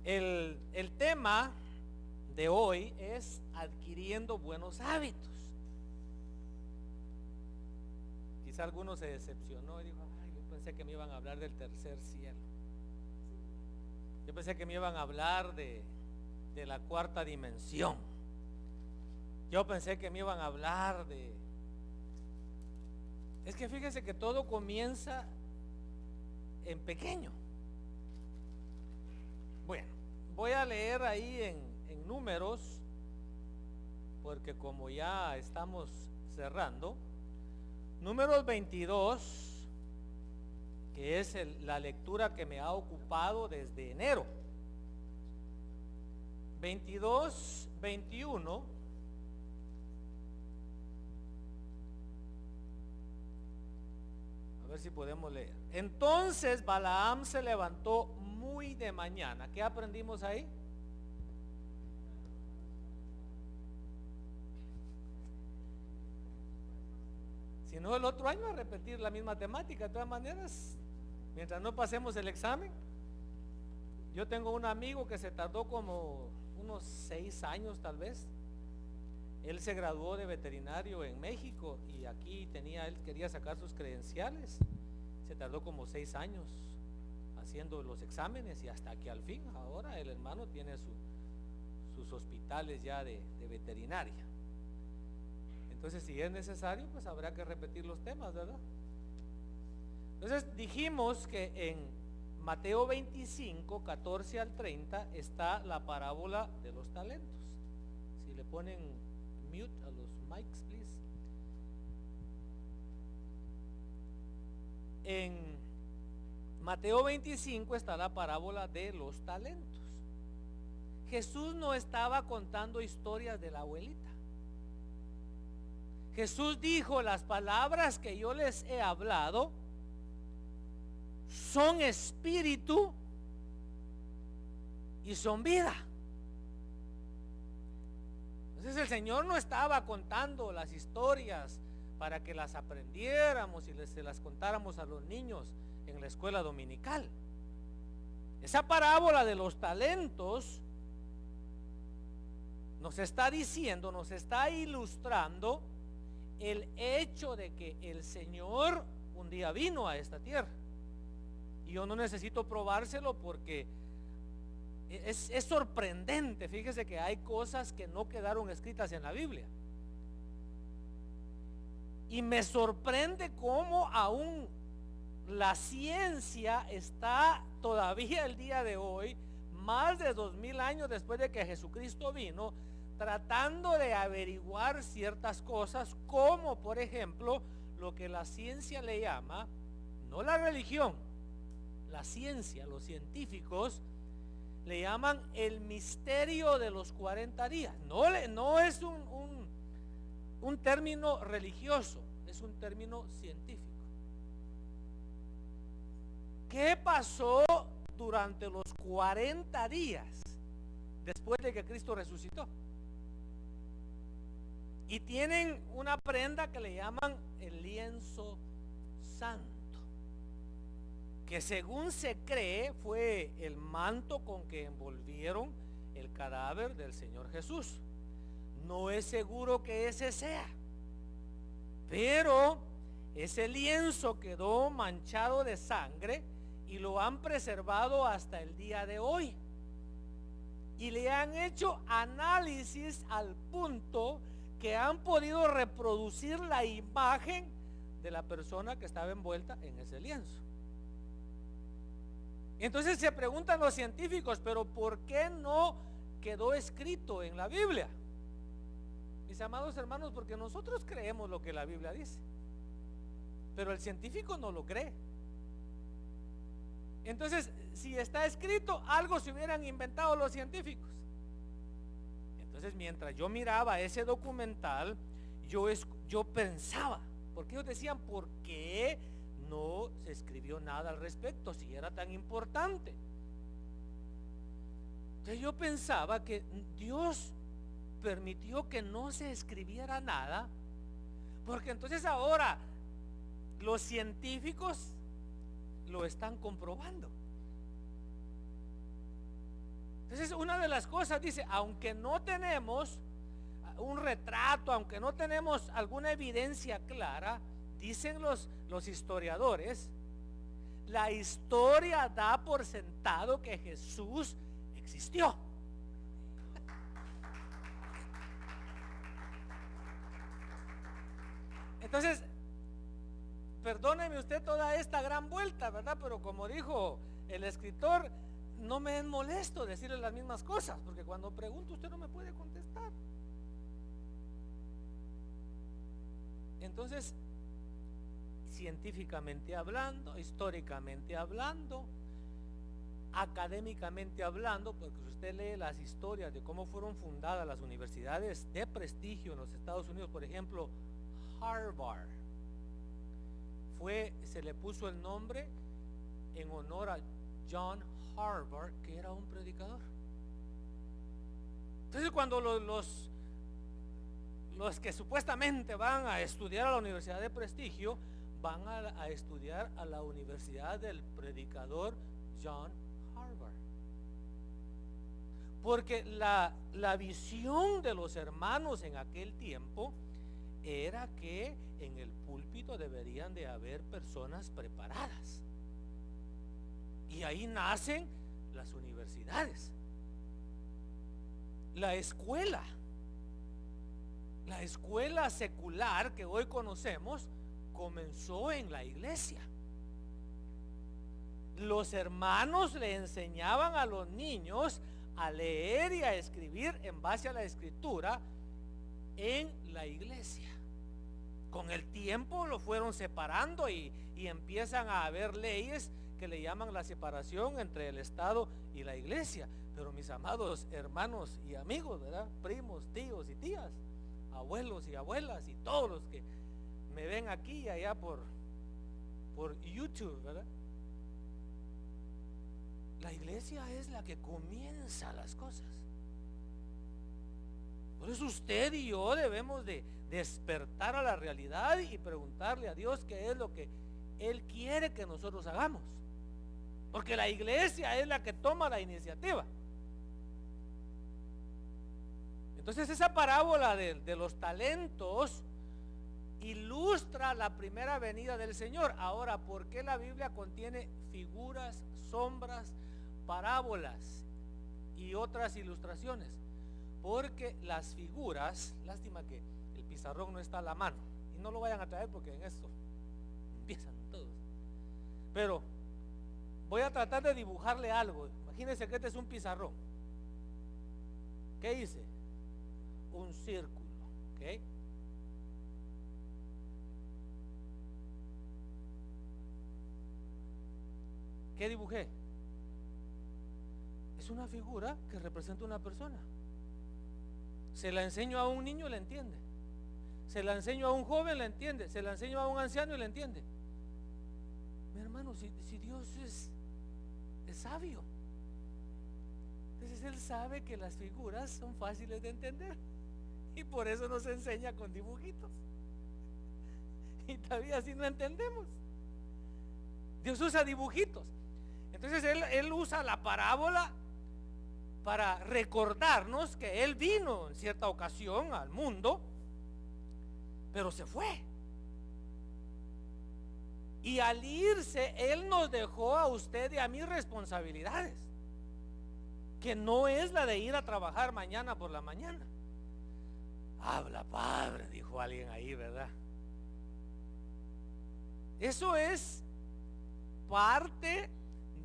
El tema de hoy es adquiriendo buenos hábitos. Quizá alguno se decepcionó y dijo: "Ay, yo pensé que me iban a hablar del tercer cielo. Yo pensé que me iban a hablar de la cuarta dimensión. Yo pensé que me iban a hablar de..." Es que fíjese que todo comienza en pequeño. Bueno, voy a leer ahí en Números, porque como ya estamos cerrando, Números 22, que es la lectura que me ha ocupado desde enero. 22, 21. A ver si podemos leer. Entonces Balaam se levantó muy de mañana. ¿Qué aprendimos ahí? Si no, el otro año a repetir la misma temática. De todas maneras, mientras no pasemos el examen. Yo tengo un amigo que se tardó como unos 6 años tal vez. Él se graduó de veterinario en México y aquí él quería sacar sus credenciales. Se tardó como 6 años haciendo los exámenes y hasta que al fin, ahora el hermano tiene sus hospitales ya de veterinaria. Entonces, si es necesario, pues habrá que repetir los temas, ¿verdad? Entonces dijimos que en Mateo 25, 14 al 30 está la parábola de los talentos. Si le ponen mute a los mics, please. En Mateo 25 está la parábola de los talentos. Jesús no estaba contando historias de la abuelita. Jesús dijo: las palabras que yo les he hablado son espíritu y son vida. Entonces el Señor no estaba contando las historias para que las aprendiéramos y se las contáramos a los niños en la escuela dominical. Esa parábola de los talentos nos está diciendo, nos está ilustrando el hecho de que el Señor un día vino a esta tierra. Y yo no necesito probárselo porque es sorprendente. Fíjese que hay cosas que no quedaron escritas en la Biblia. Y me sorprende cómo aún la ciencia está todavía el día de hoy, más de 2000 años después de que Jesucristo vino, tratando de averiguar ciertas cosas, como por ejemplo lo que la ciencia le llama, no la religión, la ciencia, los científicos le llaman el misterio de los 40 días. No es un término religioso, es un término científico. ¿Qué pasó durante los 40 días después de que Cristo resucitó? Y tienen una prenda que le llaman el lienzo santo, que según se cree fue el manto con que envolvieron el cadáver del Señor Jesús. No es seguro que ese sea, pero ese lienzo quedó manchado de sangre y lo han preservado hasta el día de hoy. Y le han hecho análisis al punto que han podido reproducir la imagen de la persona que estaba envuelta en ese lienzo. Entonces se preguntan los científicos: ¿pero por qué no quedó escrito en la Biblia? Mis amados hermanos, porque nosotros creemos lo que la Biblia dice, pero el científico no lo cree. Entonces, si está escrito, algo se hubieran inventado los científicos. Entonces, mientras yo miraba ese documental, yo pensaba, porque ellos decían: ¿por qué no se escribió nada al respecto si era tan importante? Entonces yo pensaba que Dios permitió que no se escribiera nada, porque entonces ahora los científicos lo están comprobando. Entonces, una de las cosas dice, aunque no tenemos un retrato, aunque no tenemos alguna evidencia clara, dicen los historiadores, la historia da por sentado que Jesús existió. Entonces, perdóneme usted toda esta gran vuelta, ¿verdad? Pero como dijo el escritor, no me es molesto decirle las mismas cosas, porque cuando pregunto usted no me puede contestar. Entonces, científicamente hablando, históricamente hablando, académicamente hablando, porque si usted lee las historias de cómo fueron fundadas las universidades de prestigio en los Estados Unidos, por ejemplo, Harvard, se le puso el nombre en honor a John Harvard, que era un predicador. Entonces, cuando los que supuestamente van a estudiar a la universidad de prestigio, van a estudiar a la universidad del predicador John Harvard, porque la visión de los hermanos en aquel tiempo era que en el púlpito deberían de haber personas preparadas, y ahí nacen las universidades. La escuela secular que hoy conocemos comenzó en la iglesia. Los hermanos le enseñaban a los niños a leer y a escribir en base a la escritura en la iglesia. Con el tiempo lo fueron separando y empiezan a haber leyes que le llaman la separación entre el Estado y la iglesia. Pero mis amados hermanos y amigos, ¿verdad? Primos, tíos y tías, abuelos y abuelas y todos los que me ven aquí y allá por YouTube, ¿verdad? La iglesia es la que comienza las cosas. Por eso usted y yo debemos de despertar a la realidad y preguntarle a Dios qué es lo que Él quiere que nosotros hagamos, porque la iglesia es la que toma la iniciativa. Entonces, esa parábola de los talentos ilustra la primera venida del Señor. Ahora, ¿por qué la Biblia contiene figuras, sombras, parábolas y otras ilustraciones? Porque las figuras, lástima que el pizarrón no está a la mano, y no lo vayan a traer porque en esto empiezan todos, pero voy a tratar de dibujarle algo. Imagínense que este es un pizarrón. ¿Qué hice? Un círculo, ¿ok? ¿Qué dibujé? Es una figura que representa una persona. Se la enseño a un niño, la entiende. Se la enseño a un joven, la entiende. Se la enseño a un anciano y la entiende. Mi hermano, si Dios es sabio, entonces Él sabe que las figuras son fáciles de entender, y por eso nos enseña con dibujitos. Y todavía así no entendemos. Dios usa dibujitos. Entonces Él usa la parábola para recordarnos que Él vino en cierta ocasión al mundo, pero se fue. Y al irse, Él nos dejó a usted y a mí responsabilidades, que no es la de ir a trabajar mañana por la mañana. Habla, Padre, dijo alguien ahí, ¿verdad? Eso es parte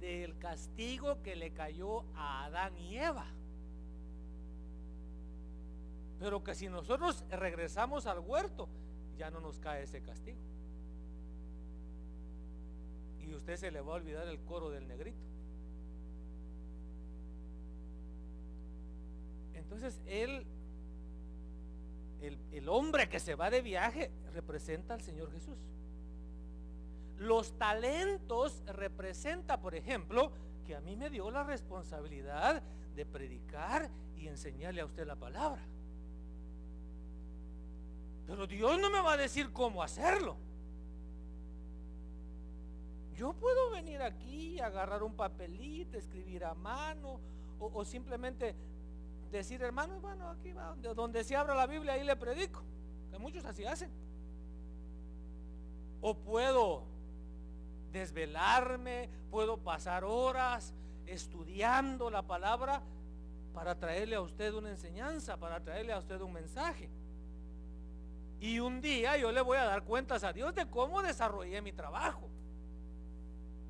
del castigo que le cayó a Adán y Eva, pero que si nosotros regresamos al huerto, ya no nos cae ese castigo, y usted se le va a olvidar el coro del negrito. Entonces el hombre que se va de viaje representa al Señor Jesús. Los talentos representa, por ejemplo, que a mí me dio la responsabilidad de predicar y enseñarle a usted la palabra. Pero Dios no me va a decir cómo hacerlo. Yo puedo venir aquí y agarrar un papelito, escribir a mano, o simplemente decir, hermano, bueno, aquí va, donde se abra la Biblia, ahí le predico, que muchos así hacen. O puedo desvelarme, puedo pasar horas estudiando la palabra para traerle a usted una enseñanza, para traerle a usted un mensaje. Y un día yo le voy a dar cuentas a Dios de cómo desarrollé mi trabajo.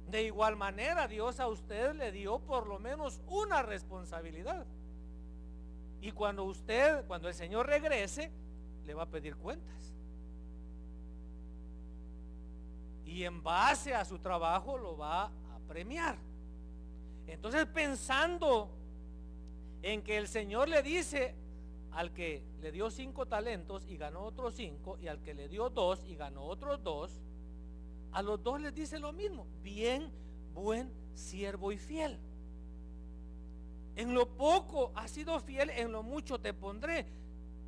De igual manera, Dios a usted le dio por lo menos una responsabilidad. Y cuando el Señor regrese, le va a pedir cuentas. Y en base a su trabajo lo va a premiar. Entonces, pensando en que el Señor le dice al que le dio 5 talentos y ganó otros 5, y al que le dio 2 y ganó otros 2, a los 2 les dice lo mismo: bien, buen siervo y fiel. En lo poco has sido fiel, en lo mucho te pondré.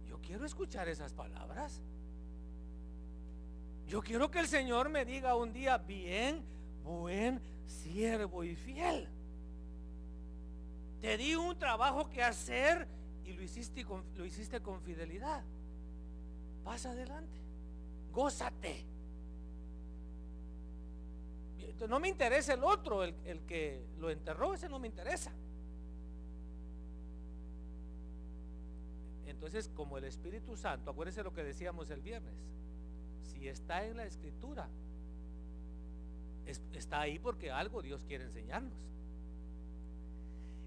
Yo quiero escuchar esas palabras. Yo quiero que el Señor me diga un día: bien, buen siervo y fiel. Te di un trabajo que hacer y lo hiciste con fidelidad. Pasa adelante, gózate. No me interesa el otro, el que lo enterró, ese no me interesa. Entonces, como el Espíritu Santo, acuérdense lo que decíamos el viernes, si está en la Escritura, está ahí porque algo Dios quiere enseñarnos.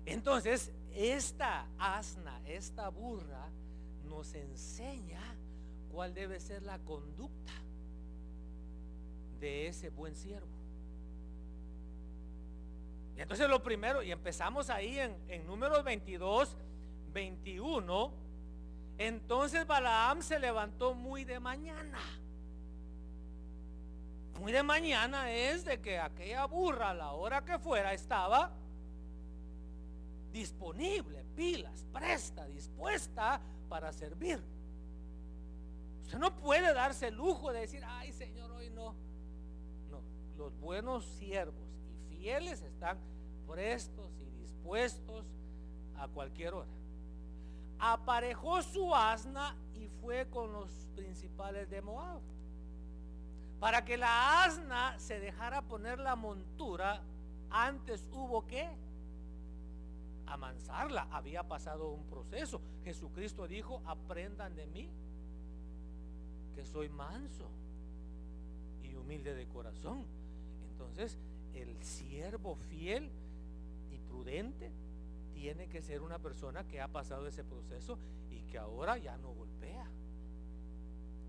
Entonces, esta asna, esta burra, nos enseña cuál debe ser la conducta de ese buen siervo. Y entonces lo primero, y empezamos ahí en Números 22, 21. Entonces Balaam se levantó muy de mañana. Muy de mañana es de que aquella burra, a la hora que fuera, estaba disponible, pilas, presta, dispuesta para servir. Usted no puede darse el lujo de decir: ay, Señor, hoy no. No, los buenos siervos y fieles están prestos y dispuestos a cualquier hora. Aparejó su asna y fue con los principales de Moab. Para que la asna se dejara poner la montura, antes hubo que amansarla. Había pasado un proceso. Jesucristo dijo: aprendan de mí, que soy manso y humilde de corazón. Entonces, el siervo fiel y prudente tiene que ser una persona que ha pasado ese proceso y que ahora ya no golpea,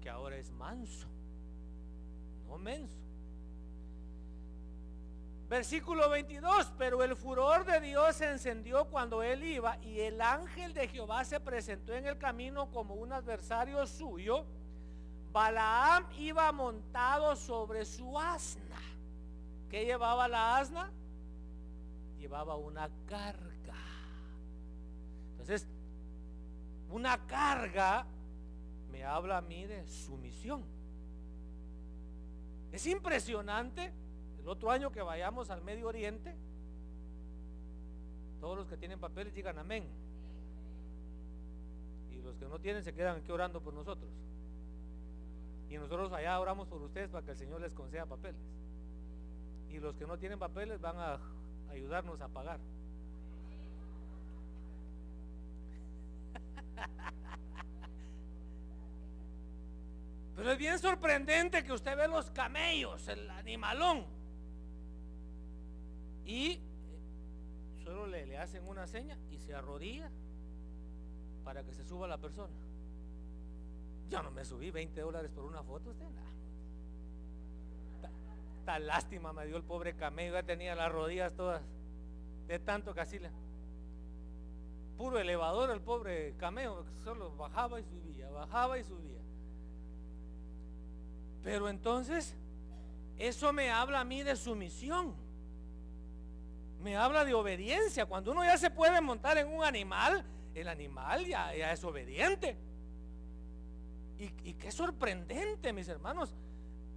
que ahora es manso, no menso. Versículo 22: pero el furor de Dios se encendió cuando él iba, y el ángel de Jehová se presentó en el camino como un adversario suyo. Balaam iba montado sobre su asna. ¿Qué llevaba la asna? Llevaba una carga. Entonces, una carga me habla a mí de sumisión. Es impresionante. El otro año que vayamos al Medio Oriente, todos los que tienen papeles digan amén, y los que no tienen se quedan aquí orando por nosotros, y nosotros allá oramos por ustedes para que el Señor les conceda papeles, y los que no tienen papeles van a ayudarnos a pagar. Pero es bien sorprendente que usted ve los camellos, el animalón, y solo le hacen una seña y se arrodilla para que se suba la persona. Yo no me subí $20 por una foto, usted nada. Tal lástima me dio el pobre camello, ya tenía las rodillas todas de tanto que así puro elevador el pobre camello, solo bajaba y subía, bajaba y subía. Pero entonces eso me habla a mí de sumisión, me habla de obediencia. Cuando uno ya se puede montar en un animal, el animal ya es obediente. Y qué sorprendente, mis hermanos,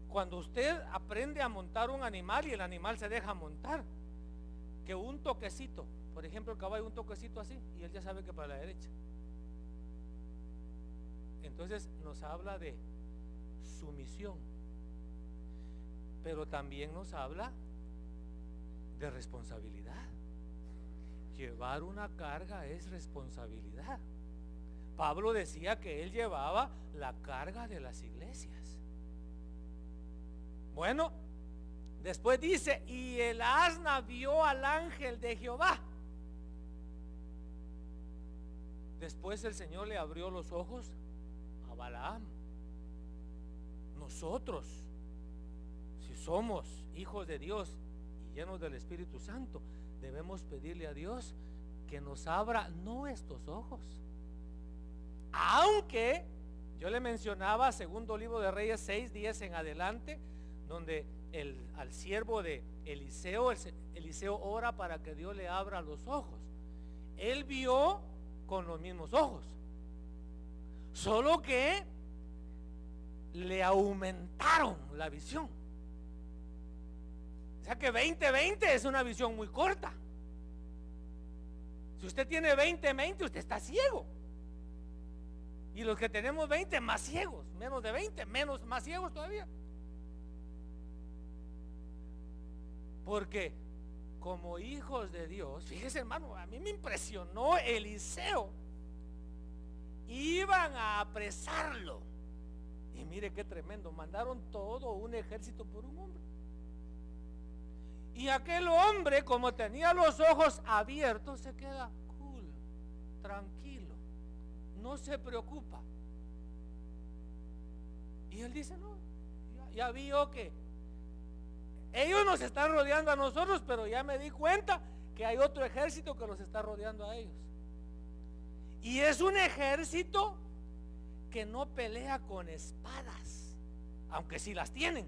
cuando usted aprende a montar un animal y el animal se deja montar. que un toquecito, por ejemplo, el caballo un toquecito así y él ya sabe que para la derecha. Entonces nos habla de sumisión, pero también nos habla de responsabilidad. Llevar una carga es responsabilidad. Pablo decía que él llevaba la carga de las iglesias. Bueno, después dice, y el asna vio al ángel de Jehová. Después el Señor le abrió los ojos a Balaam. Nosotros, si somos hijos de Dios y llenos del Espíritu Santo, debemos pedirle a Dios que nos abra nuestros ojos. Aunque yo le mencionaba, segundo libro de Reyes 6:10 en adelante, donde al siervo de Eliseo, Eliseo ora para que Dios le abra los ojos. Él vio con los mismos ojos, solo que le aumentaron la visión. O sea que 20-20 es una visión muy corta. Si usted tiene 20-20, usted está ciego. Y los que tenemos 20, más ciegos. Menos de 20, más ciegos todavía. Porque como hijos de Dios, fíjese hermano, a mí me impresionó Eliseo. Iban a apresarlo. Y mire qué tremendo, mandaron todo un ejército por un hombre. Y aquel hombre, como tenía los ojos abiertos, se queda cool, tranquilo, no se preocupa. Y él dice, no, ya vio que ellos nos están rodeando a nosotros, pero ya me di cuenta que hay otro ejército que los está rodeando a ellos. Y es un ejército que no pelea con espadas, aunque sí las tienen.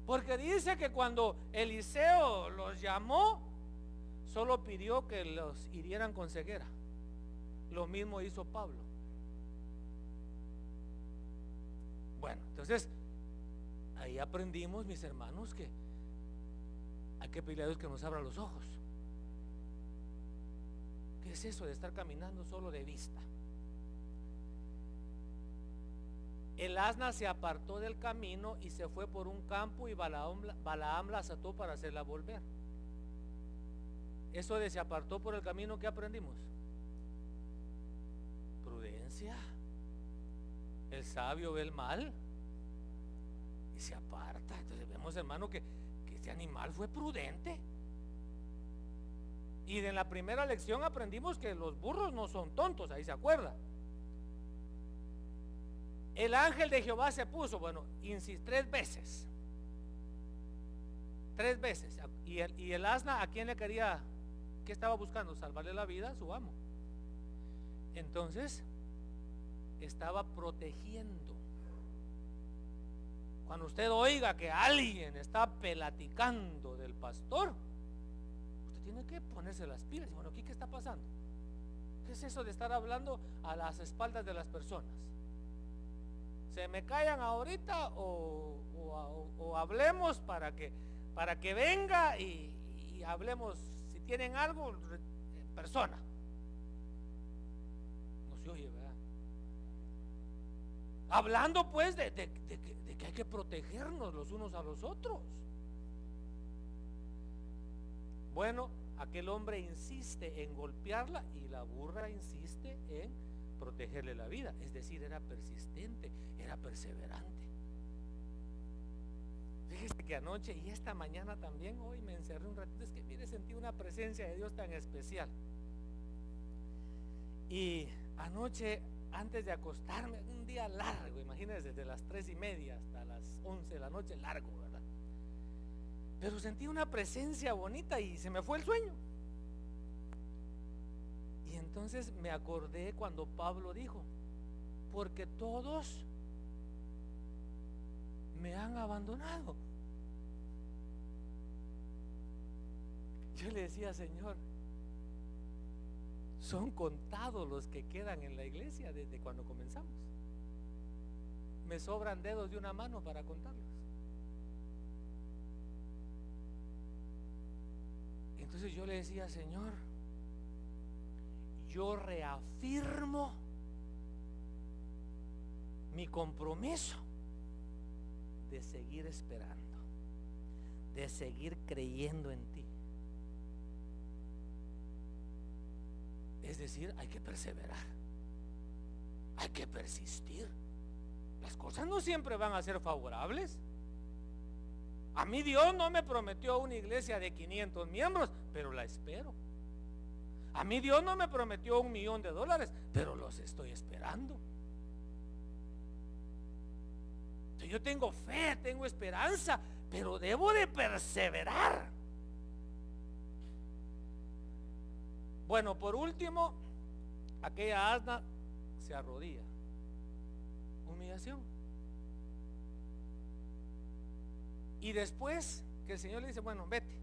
Porque dice que cuando Eliseo los llamó, solo pidió que los hirieran con ceguera. Lo mismo hizo Pablo. Bueno, entonces ahí aprendimos, mis hermanos, que hay que pedirle a Dios que nos abra los ojos. ¿Qué es eso de estar caminando solo de vista? El asna se apartó del camino y se fue por un campo, y Balaam la ató para hacerla volver. Eso de se apartó por el camino, ¿qué aprendimos? Prudencia. El sabio ve el mal y se aparta. Entonces vemos, hermano, que este animal fue prudente. Y en la primera lección aprendimos que los burros no son tontos, ahí se acuerda. El ángel de Jehová se puso, bueno, tres veces. Y el asna, ¿a quién le quería? ¿Qué estaba buscando? Salvarle la vida a su amo. Entonces estaba protegiendo. Cuando usted oiga que alguien está platicando del pastor, usted tiene que ponerse las pilas. Bueno, ¿qué está pasando? ¿Qué es eso de estar hablando a las espaldas de las personas? ¿Se me callan ahorita o hablemos para que venga y hablemos? Si tienen algo en persona. No se oye, ¿verdad? Hablando pues de que hay que protegernos los unos a los otros. Bueno, aquel hombre insiste en golpearla y la burra insiste en protegerle la vida. Es decir, era persistente, era perseverante. Fíjese que anoche y esta mañana también, hoy me encerré un ratito, es que mire, sentí una presencia de Dios tan especial. Y anoche, antes de acostarme, un día largo, imagínense, desde las 3:30 hasta las 11 de la noche, largo, ¿verdad? Pero sentí una presencia bonita y se me fue el sueño. Y entonces me acordé cuando Pablo dijo, porque todos me han abandonado. Yo le decía, Señor, son contados los que quedan en la iglesia desde cuando comenzamos. Me sobran dedos de una mano para contarlos. Entonces yo le decía: Señor, yo reafirmo mi compromiso de seguir esperando, de seguir creyendo en ti. Es decir, hay que perseverar, hay que persistir. Las cosas no siempre van a ser favorables. A mí Dios no me prometió una iglesia de 500 miembros, pero la espero. A mí Dios no me prometió $1,000,000, pero los estoy esperando. Entonces yo tengo fe, tengo esperanza, pero debo de perseverar. Bueno, por último, aquella asna se arrodilla. Humillación. Y después que el Señor le dice: bueno, vete,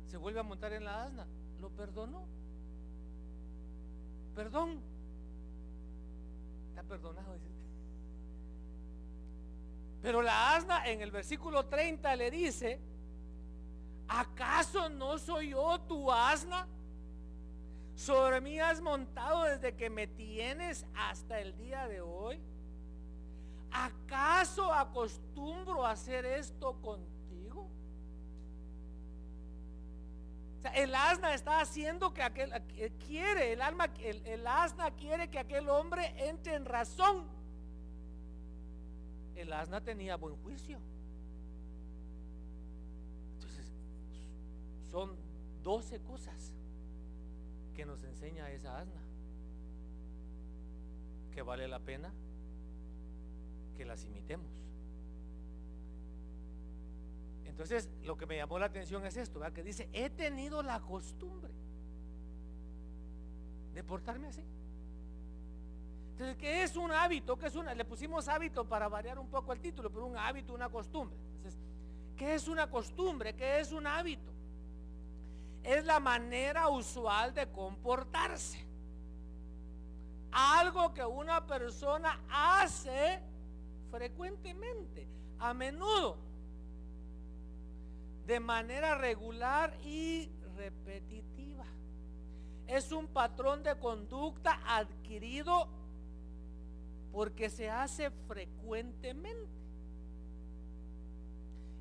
se vuelve a montar en la asna. Lo perdonó. Perdón. Está perdonado, dice. Pero la asna en el versículo 30 le dice: ¿acaso no soy yo tu asna? Sobre mí has montado desde que me tienes hasta el día de hoy. ¿Acaso acostumbro a hacer esto contigo? O sea, el asna está haciendo que aquel quiere, el asna quiere que aquel hombre entre en razón. El asna tenía buen juicio. Entonces, son 12 cosas que nos enseña esa asna, que vale la pena que las imitemos. Entonces, lo que me llamó la atención es esto, ¿verdad? Que dice: he tenido la costumbre de portarme así. Entonces, ¿qué es un hábito? ¿Qué es le pusimos hábito para variar un poco el título, pero un hábito, una costumbre. Entonces, ¿qué es una costumbre? ¿Qué es un hábito? Es la manera usual de comportarse. Algo que una persona hace frecuentemente, a menudo, de manera regular y repetitiva. Es un patrón de conducta adquirido porque se hace frecuentemente.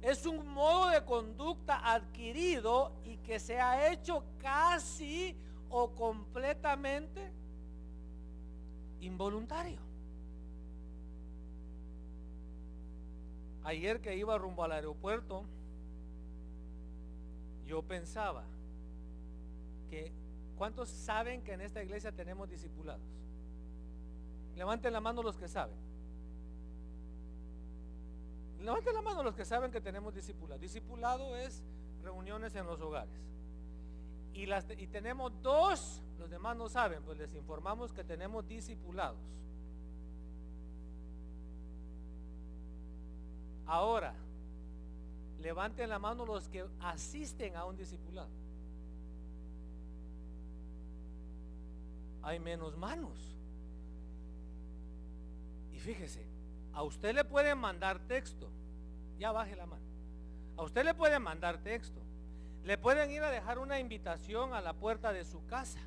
Es un modo de conducta adquirido y que se ha hecho casi o completamente involuntario. Ayer que iba rumbo al aeropuerto, yo pensaba que ¿cuántos saben que en esta iglesia tenemos discipulados? Levanten la mano los que saben. Levanten la mano los que saben que tenemos discipulados. Discipulado es reuniones en los hogares. Y tenemos 2, los demás no saben, pues les informamos que tenemos discipulados. Ahora, levanten la mano los que asisten a un discipulado. Hay menos manos. Y fíjese, a usted le pueden mandar texto. Ya baje la mano. A usted le pueden mandar texto. Le pueden ir a dejar una invitación a la puerta de su casa.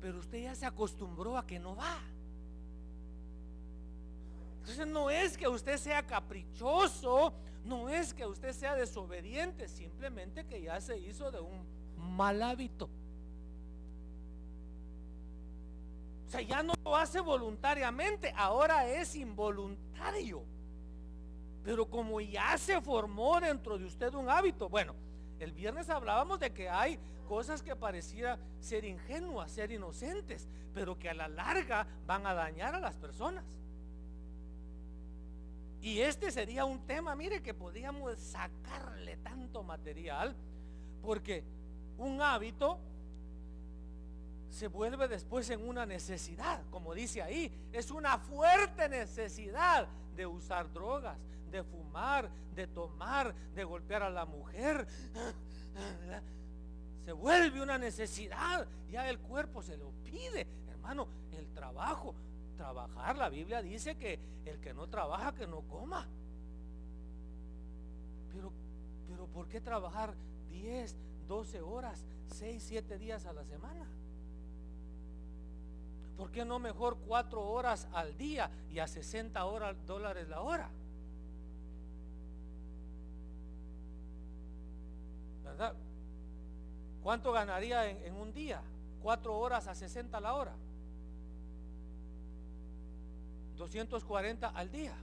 Pero usted ya se acostumbró a que no va. Entonces no es que usted sea caprichoso, no es que usted sea desobediente, simplemente que ya se hizo de un mal hábito. O sea, ya no lo hace voluntariamente, ahora es involuntario. Pero como ya se formó dentro de usted un hábito, bueno, el viernes hablábamos de que hay cosas que pareciera ser ingenuas, ser inocentes, pero que a la larga van a dañar a las personas. Y este sería un tema, mire, que podríamos sacarle tanto material, porque un hábito se vuelve después en una necesidad, como dice ahí, es una fuerte necesidad de usar drogas, de fumar, de tomar, de golpear a la mujer. Se vuelve una necesidad, ya el cuerpo se lo pide, hermano. El trabajo, trabajar, la Biblia dice que el que no trabaja, que no coma. Pero ¿por qué trabajar 10, 12 horas, 6, 7 días a la semana? ¿Por qué no mejor 4 horas al día y a $60 la hora? ¿Verdad? ¿Cuánto ganaría en un día? 4 horas a 60 la hora. 240 al día.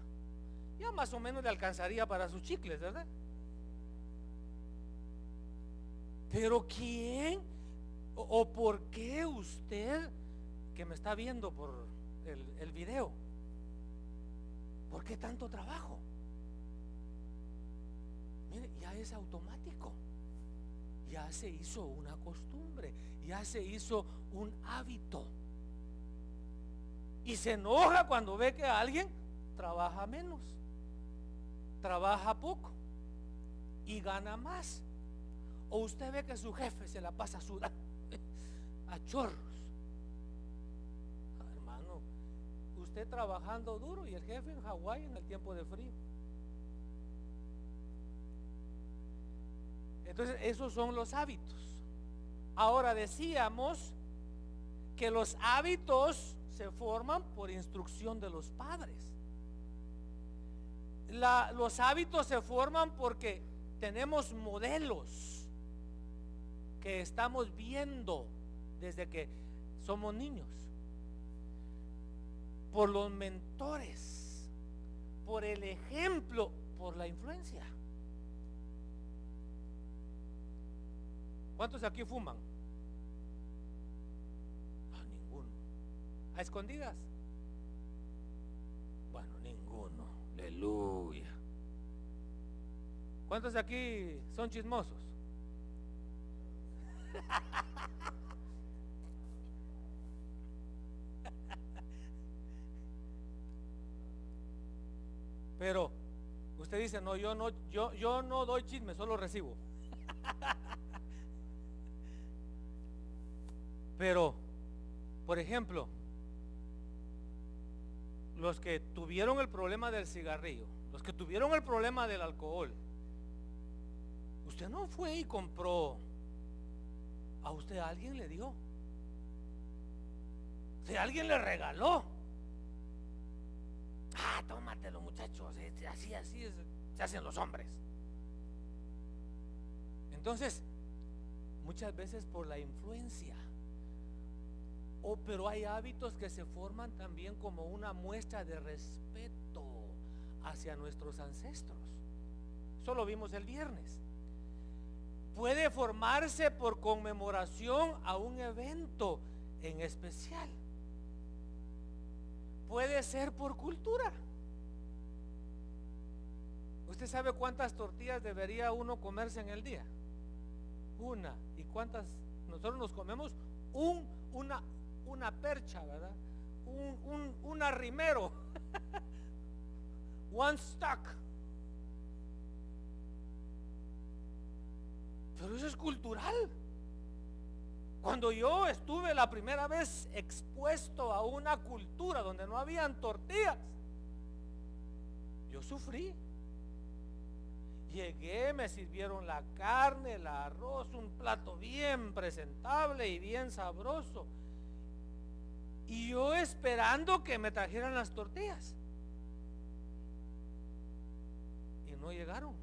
Ya más o menos le alcanzaría para sus chicles, ¿verdad? Pero ¿quién o por qué usted que me está viendo por el video, por qué tanto trabajo? Mire, ya es automático, ya se hizo una costumbre, ya se hizo un hábito, y se enoja cuando ve que alguien trabaja menos, trabaja poco y gana más. O usted ve que su jefe se la pasa sudando a chorros. Hermano, usted trabajando duro y el jefe en Hawái en el tiempo de frío. Entonces esos son los hábitos. Ahora decíamos que los hábitos se forman por instrucción de los padres. Los hábitos se forman porque tenemos modelos que estamos viendo desde que somos niños, por los mentores, por el ejemplo, por la influencia. ¿Cuántos aquí fuman? Ninguno. ¿A escondidas? Bueno, ninguno. Aleluya. ¿Cuántos aquí son chismosos? Pero usted dice, no, yo no doy chisme, solo recibo. Pero, por ejemplo, los que tuvieron el problema del cigarrillo, los que tuvieron el problema del alcohol, usted no fue y compró. A usted alguien le dio, si alguien le regaló. Tómatelo, muchachos, así se hacen los hombres. Entonces, muchas veces por la influencia. Pero hay hábitos que se forman también como una muestra de respeto hacia nuestros ancestros. Eso lo vimos el viernes. Puede formarse por conmemoración a un evento en especial. Puede ser por cultura. ¿Usted sabe cuántas tortillas debería uno comerse en el día? Una. ¿Y cuántas? Nosotros nos comemos una percha, ¿verdad? Un arrimero. One stack. Pero eso es cultural. Cuando yo estuve la primera vez expuesto a una cultura donde no habían tortillas, yo sufrí. Llegué, me sirvieron la carne, el arroz, un plato bien presentable y bien sabroso, y yo esperando que me trajeran las tortillas, y no llegaron.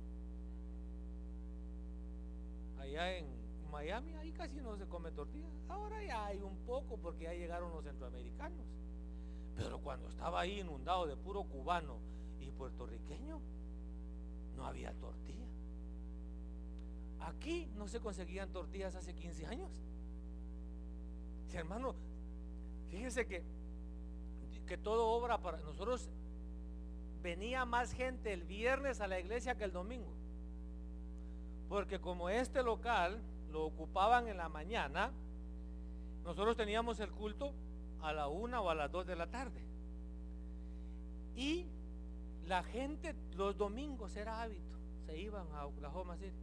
Allá en Miami, ahí casi no se come tortilla. Ahora ya hay un poco porque ya llegaron los centroamericanos. Pero cuando estaba ahí inundado de puro cubano y puertorriqueño, no había tortilla. Aquí no se conseguían tortillas hace 15 años. Sí, hermano, fíjese que todo obra para nosotros. Venía más gente el viernes a la iglesia que el domingo, porque como este local lo ocupaban en la mañana, nosotros teníamos el culto a la 1 o a las 2 de la tarde, y la gente los domingos era hábito, se iban a Oklahoma City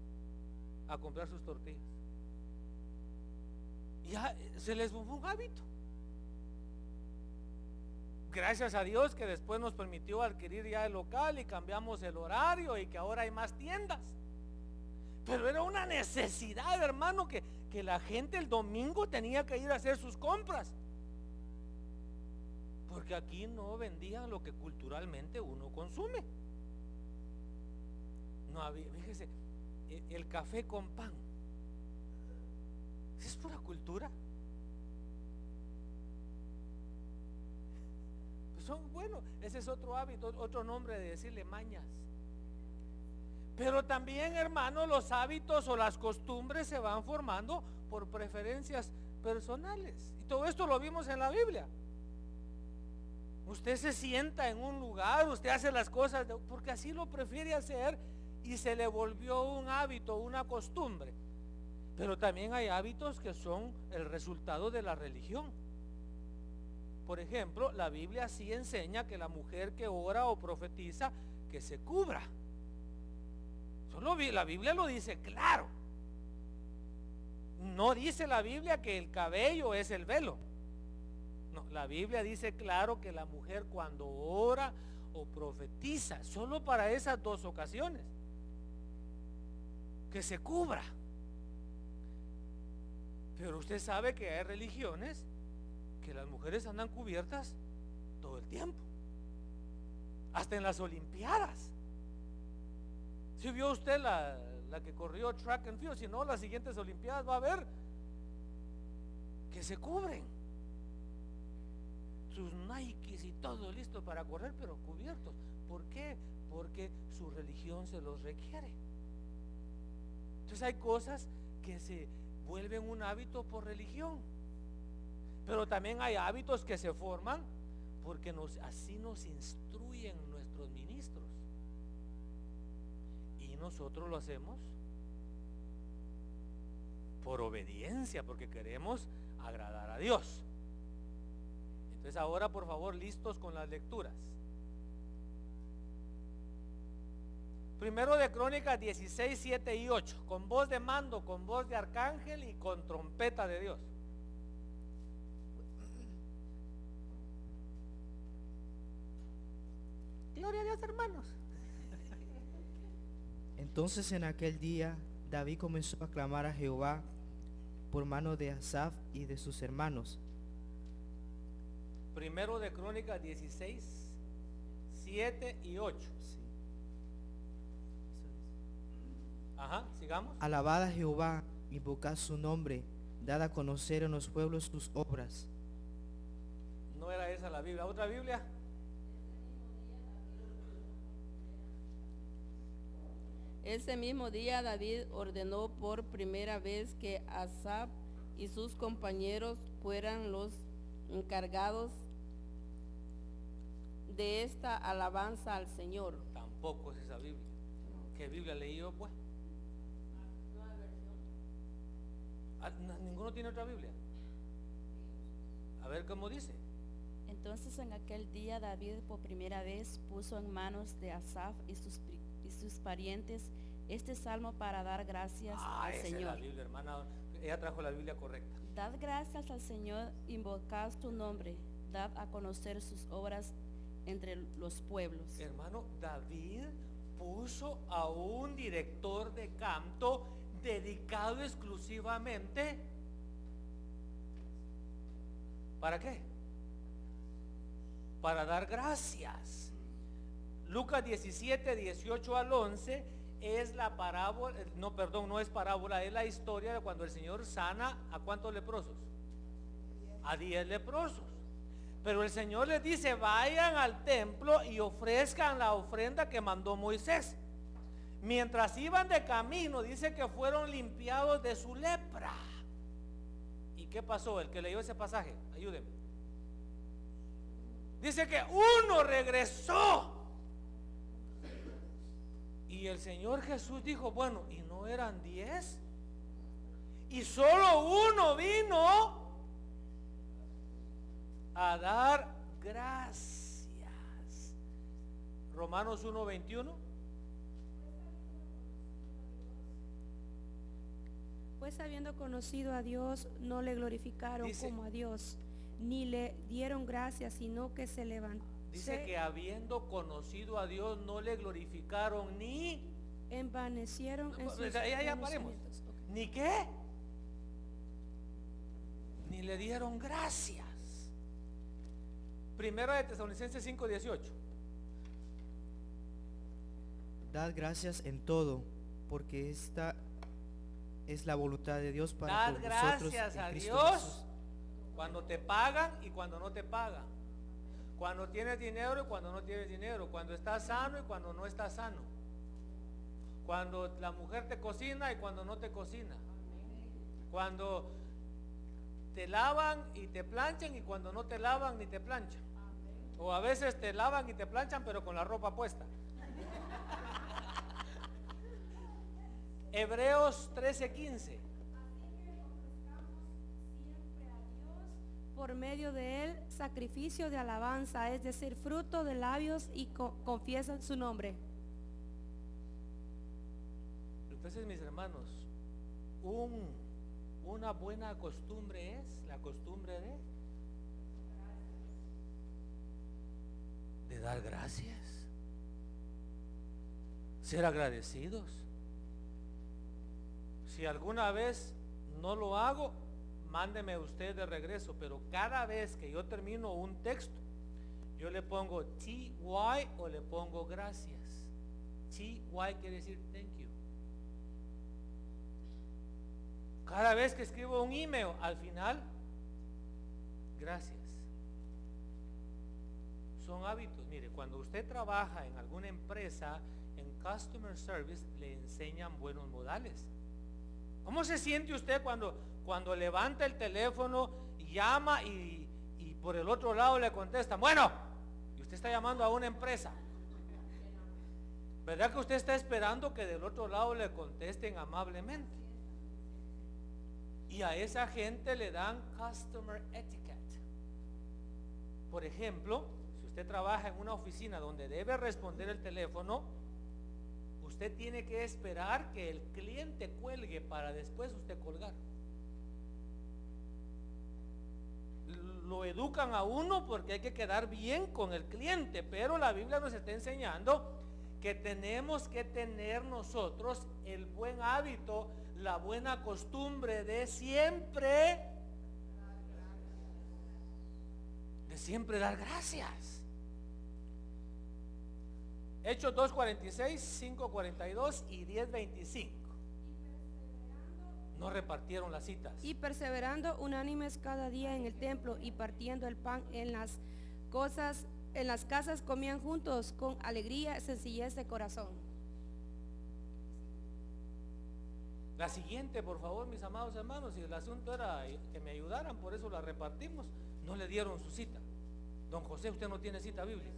a comprar sus tortillas. Ya se les volvió un hábito. Gracias a Dios que después nos permitió adquirir ya el local y cambiamos el horario y que ahora hay más tiendas. Pero era una necesidad, hermano, que la gente el domingo tenía que ir a hacer sus compras. Porque aquí no vendían lo que culturalmente uno consume. No había, fíjese, el café con pan. ¿Es pura cultura? Pues bueno, ese es otro hábito, otro nombre de decirle mañas. Pero también, hermano, los hábitos o las costumbres se van formando por preferencias personales. Y todo esto lo vimos en la Biblia. Usted se sienta en un lugar, usted hace las cosas porque así lo prefiere hacer y se le volvió un hábito, una costumbre. Pero también hay hábitos que son el resultado de la religión. Por ejemplo, la Biblia sí enseña que la mujer que ora o profetiza, que se cubra. La Biblia lo dice claro. No dice la Biblia que el cabello es el velo. No, la Biblia dice claro que la mujer cuando ora o profetiza, solo para esas dos ocasiones, que se cubra. Pero usted sabe que hay religiones que las mujeres andan cubiertas todo el tiempo, hasta en las olimpiadas. Si vio usted la que corrió track and field, si no, las siguientes olimpiadas va a ver que se cubren sus Nikes y todo listo para correr, pero cubiertos. ¿Por qué? Porque su religión se los requiere. Entonces hay cosas que se vuelven un hábito por religión, pero también hay hábitos que se forman porque así nos instruyen nuestros ministros, y nosotros lo hacemos por obediencia, porque queremos agradar a Dios. Entonces ahora, por favor, listos con las lecturas. Primero de Crónicas 16, 7 y 8, con voz de mando, con voz de arcángel y con trompeta de Dios. Gloria a Dios, hermanos. Entonces en aquel día David comenzó a clamar a Jehová por mano de Asaf y de sus hermanos. Primero de Crónicas 16, 7 y 8. Sí. Ajá, sigamos. Alabad a Jehová, invocad su nombre, dad a conocer en los pueblos sus obras. No era esa la Biblia. ¿Otra Biblia? Ese mismo día David ordenó por primera vez que Asaf y sus compañeros fueran los encargados de esta alabanza al Señor. Tampoco es esa Biblia. ¿Qué Biblia leí yo, pues? ¿Ninguno tiene otra Biblia? A ver cómo dice. Entonces en aquel día David por primera vez puso en manos de Asaf y sus parientes este salmo para dar gracias al Esa Señor. es la Biblia, hermana. Ella trajo la Biblia correcta. Dad gracias al Señor, invocad su nombre, dad a conocer sus obras entre los pueblos. Hermano, David puso a un director de canto dedicado exclusivamente. ¿Para qué? Para dar gracias. Lucas 17, 18 al 11 es la parábola, no es parábola, es la historia de cuando el Señor sana a ¿cuántos leprosos? A 10 leprosos. Pero el Señor les dice, vayan al templo y ofrezcan la ofrenda que mandó Moisés. Mientras iban de camino, dice que fueron limpiados de su lepra. ¿Y qué pasó? El que leyó ese pasaje, ayúdenme. Dice que uno regresó. Y el Señor Jesús dijo, bueno, ¿y no eran 10? Y solo uno vino a dar gracias. Romanos 1:21. Pues habiendo conocido a Dios, no le glorificaron Dice- como a Dios, ni le dieron gracias, sino que se levantó. Dice que habiendo conocido a Dios no le glorificaron ni envanecieron en sus Ya paremos. conocimientos. Ok. ¿Ni qué? Ni le dieron gracias. Primera de Tesalonicenses 5:18. Dad gracias en todo, porque esta es la voluntad de Dios para Dar con vosotros gracias en a Cristo Dios Jesús. cuando te pagan y cuando no te pagan. Cuando tienes dinero y cuando no tienes dinero. Cuando estás sano y cuando no estás sano. Cuando la mujer te cocina y cuando no te cocina. Cuando te lavan y te planchan y cuando no te lavan ni te planchan. O a veces te lavan y te planchan pero con la ropa puesta. Hebreos 13:15. Por medio de él, sacrificio de alabanza, es decir, fruto de labios y confiesan su nombre. Entonces, mis hermanos, una buena costumbre es la costumbre de dar gracias, ser agradecidos. Si alguna vez no lo hago, mándeme usted de regreso, pero cada vez que yo termino un texto, yo le pongo TY o le pongo gracias. TY quiere decir thank you. Cada vez que escribo un email, al final, gracias. Son hábitos. Mire, cuando usted trabaja en alguna empresa, en customer service, le enseñan buenos modales. ¿Cómo se siente usted cuando levanta el teléfono, llama y por el otro lado le contestan, bueno, y usted está llamando a una empresa? ¿Verdad que usted está esperando que del otro lado le contesten amablemente? Y a esa gente le dan customer etiquette. Por ejemplo, si usted trabaja en una oficina donde debe responder el teléfono, usted tiene que esperar que el cliente cuelgue para después usted colgar. Lo educan a uno porque hay que quedar bien con el cliente, pero la Biblia nos está enseñando que tenemos que tener nosotros el buen hábito, la buena costumbre de siempre dar gracias. Hechos 2:46, 5:42 y 10:25. No repartieron las citas. Y perseverando unánimes cada día en el templo y partiendo el pan en las casas comían juntos con alegría y sencillez de corazón. La siguiente, por favor, mis amados hermanos, si el asunto era que me ayudaran, por eso la repartimos, no le dieron su cita. Don José, usted no tiene cita bíblica.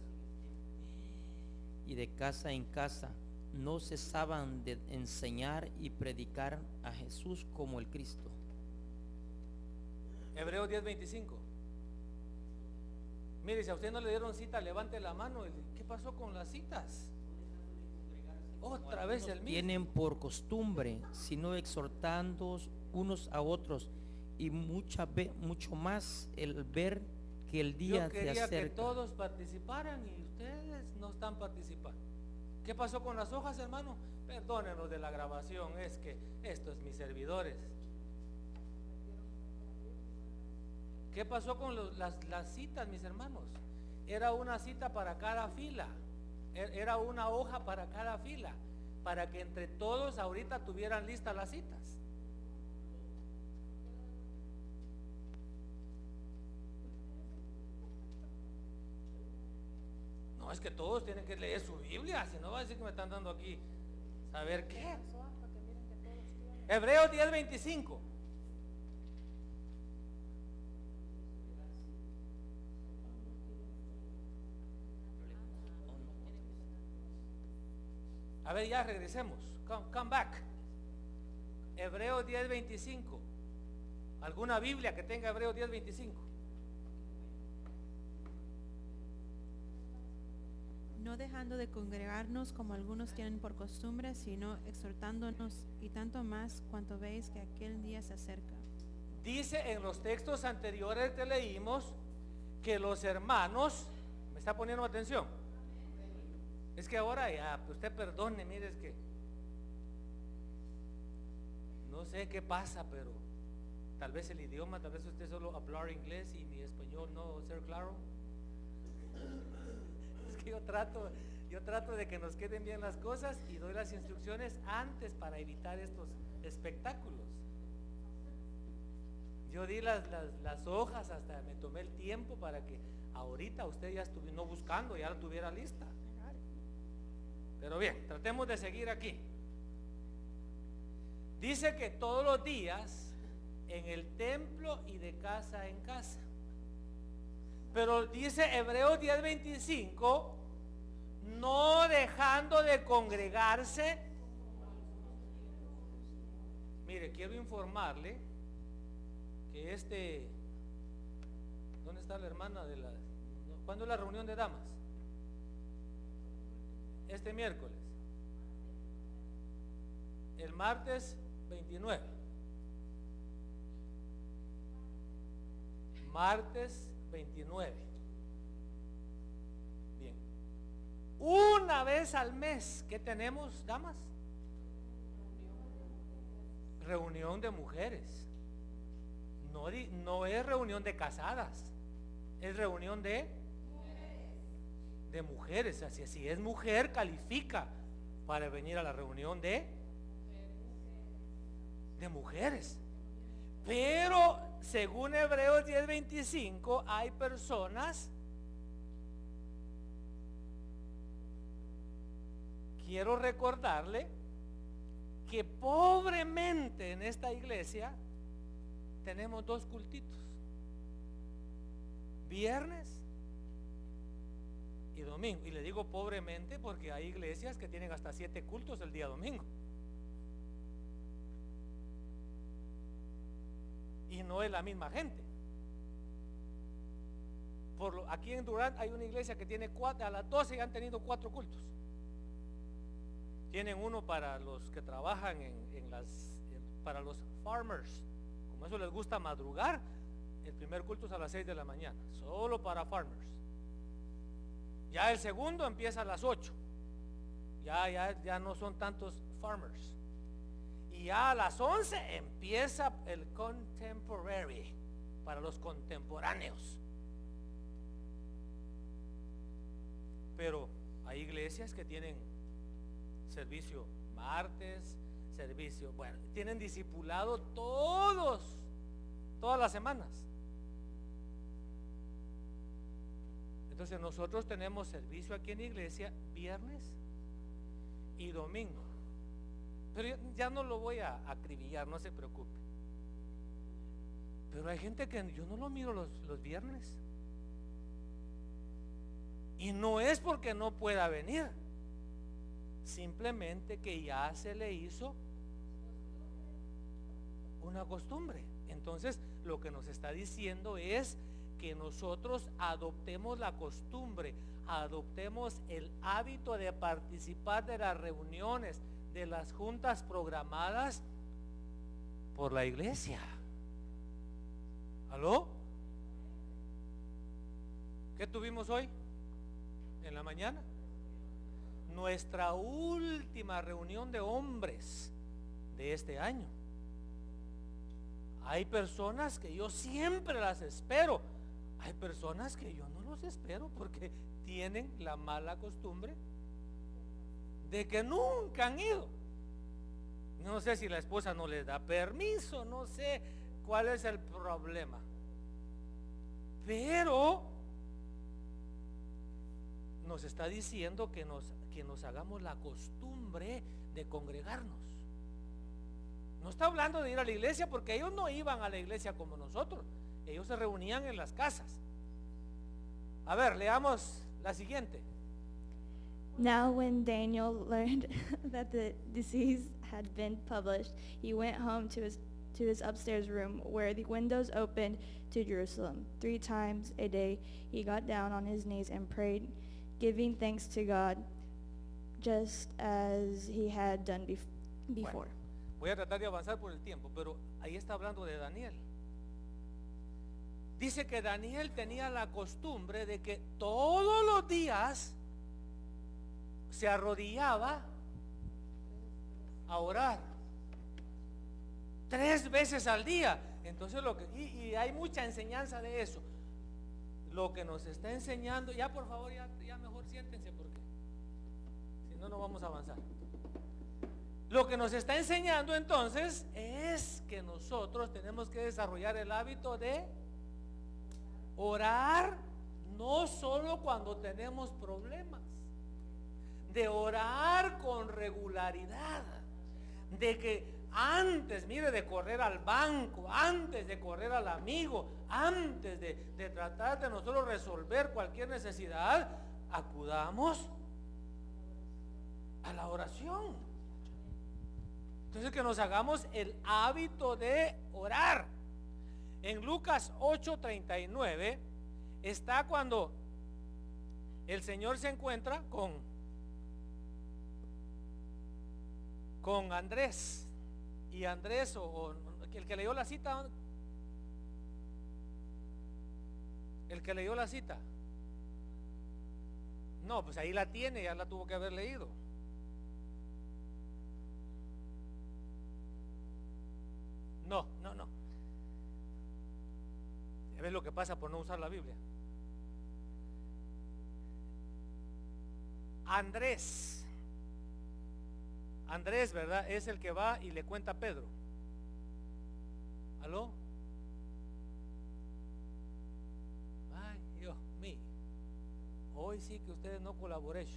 Y de casa en casa no cesaban de enseñar y predicar a Jesús como el Cristo. Hebreos 10:25. Mire, si a usted no le dieron cita, levante la mano. ¿Qué pasó con las citas? Otra vez el mismo. Tienen por costumbre, sino exhortando unos a otros, y mucho más el ver que el día Yo se quería acerca. que todos participaran y ustedes no están participando. ¿Qué pasó con las hojas, hermano? Perdónenos de la grabación, es que estos mis servidores. ¿Qué pasó con las citas, mis hermanos? Era una cita para cada fila. Era una hoja para cada fila, para que entre todos ahorita tuvieran listas las citas. No, es que todos tienen que leer su Biblia, si no va a decir que me están dando aquí, ¿saber qué? Hebreos 10:25. A ver, ya regresemos. Come back. Hebreos 10:25. ¿Alguna Biblia que tenga Hebreos 10:25? No dejando de congregarnos como algunos tienen por costumbre, sino exhortándonos, y tanto más cuanto veis que aquel día se acerca. Dice en los textos anteriores que leímos que los hermanos, ¿me está poniendo atención? Es que ahora ya, usted perdone, mire, es que no sé qué pasa, pero tal vez el idioma, tal vez usted solo hablar inglés y mi español no ser claro. Es que yo trato de que nos queden bien las cosas y doy las instrucciones antes para evitar estos espectáculos. Yo di las hojas, hasta me tomé el tiempo para que ahorita usted ya estuviera no buscando, ya la tuviera lista. Pero bien, tratemos de seguir aquí. Dice que todos los días en el templo y de casa en casa. Pero dice Hebreos 10:25, no dejando de congregarse. Mire, quiero informarle que ¿dónde está la hermana de la? ¿Cuándo es la reunión de damas? Este miércoles. El martes 29. Martes 29. Bien. Una vez al mes, ¿qué tenemos, damas? Reunión de mujeres. No es reunión de casadas, es reunión de mujeres. Así, si es mujer, califica para venir a la reunión de mujeres. Pero según Hebreos 10:25, hay personas, quiero recordarle que pobremente en esta iglesia tenemos 2 cultitos, viernes y domingo. Y le digo pobremente porque hay iglesias que tienen hasta 7 cultos el día domingo. Y no es la misma gente. Aquí en Durán hay una iglesia que tiene 4, a las 12 han tenido 4 cultos. Tienen uno para los que trabajan para los farmers. Como eso les gusta madrugar, el primer culto es a las 6 de la mañana, solo para farmers. Ya el segundo empieza a las 8. Ya no son tantos farmers. Y ya a las 11 empieza el contemporary, para los contemporáneos. Pero hay iglesias que tienen servicio martes, tienen discipulado todas las semanas. Entonces nosotros tenemos servicio aquí en la iglesia viernes y domingo. Pero ya no lo voy a acribillar, no se preocupe. Pero hay gente que yo no lo miro los viernes. Y no es porque no pueda venir, simplemente que ya se le hizo una costumbre. Entonces lo que nos está diciendo es que nosotros adoptemos la costumbre, adoptemos el hábito de participar de las reuniones, de las juntas programadas por la iglesia. ¿Aló? ¿Qué tuvimos hoy en la mañana? Nuestra última reunión de hombres de este año. Hay personas que yo siempre las espero. Hay personas que yo no los espero porque tienen la mala costumbre de que nunca han ido. No sé si la esposa no les da permiso, no sé cuál es el problema. Pero nos está diciendo que nos hagamos la costumbre de congregarnos. No está hablando de ir a la iglesia, porque ellos no iban a la iglesia como nosotros. Ellos se reunían en las casas. A ver, leamos la siguiente. Now when Daniel learned that the disease had been published, he went home to his upstairs room, where the windows opened to Jerusalem. 3 times a day he got down on his knees and prayed, giving thanks to God, just as he had done before. Bueno, voy a tratar de avanzar por el tiempo, pero ahí está hablando de Daniel. Dice que Daniel tenía la costumbre de que todos los días se arrodillaba a orar. 3 veces al día. Entonces y hay mucha enseñanza de eso. Lo que nos está enseñando, ya por favor, ya mejor siéntense porque si no, no vamos a avanzar. Lo que nos está enseñando entonces es que nosotros tenemos que desarrollar el hábito de orar, no solo cuando tenemos problemas, de orar con regularidad, de que antes, mire, de correr al banco, antes de correr al amigo, antes de tratar de nosotros resolver cualquier necesidad, acudamos a la oración. Entonces, que nos hagamos el hábito de orar. En Lucas 8:39 está cuando el Señor se encuentra con Andrés. Y Andrés, o el que leyó la cita, no, pues ahí la tiene, ya la tuvo que haber leído. No. Ya ves lo que pasa por no usar la Biblia. Andrés, ¿verdad? Es el que va y le cuenta a Pedro. ¿Aló? Ay, Dios mío. Hoy sí que ustedes no colaboraron.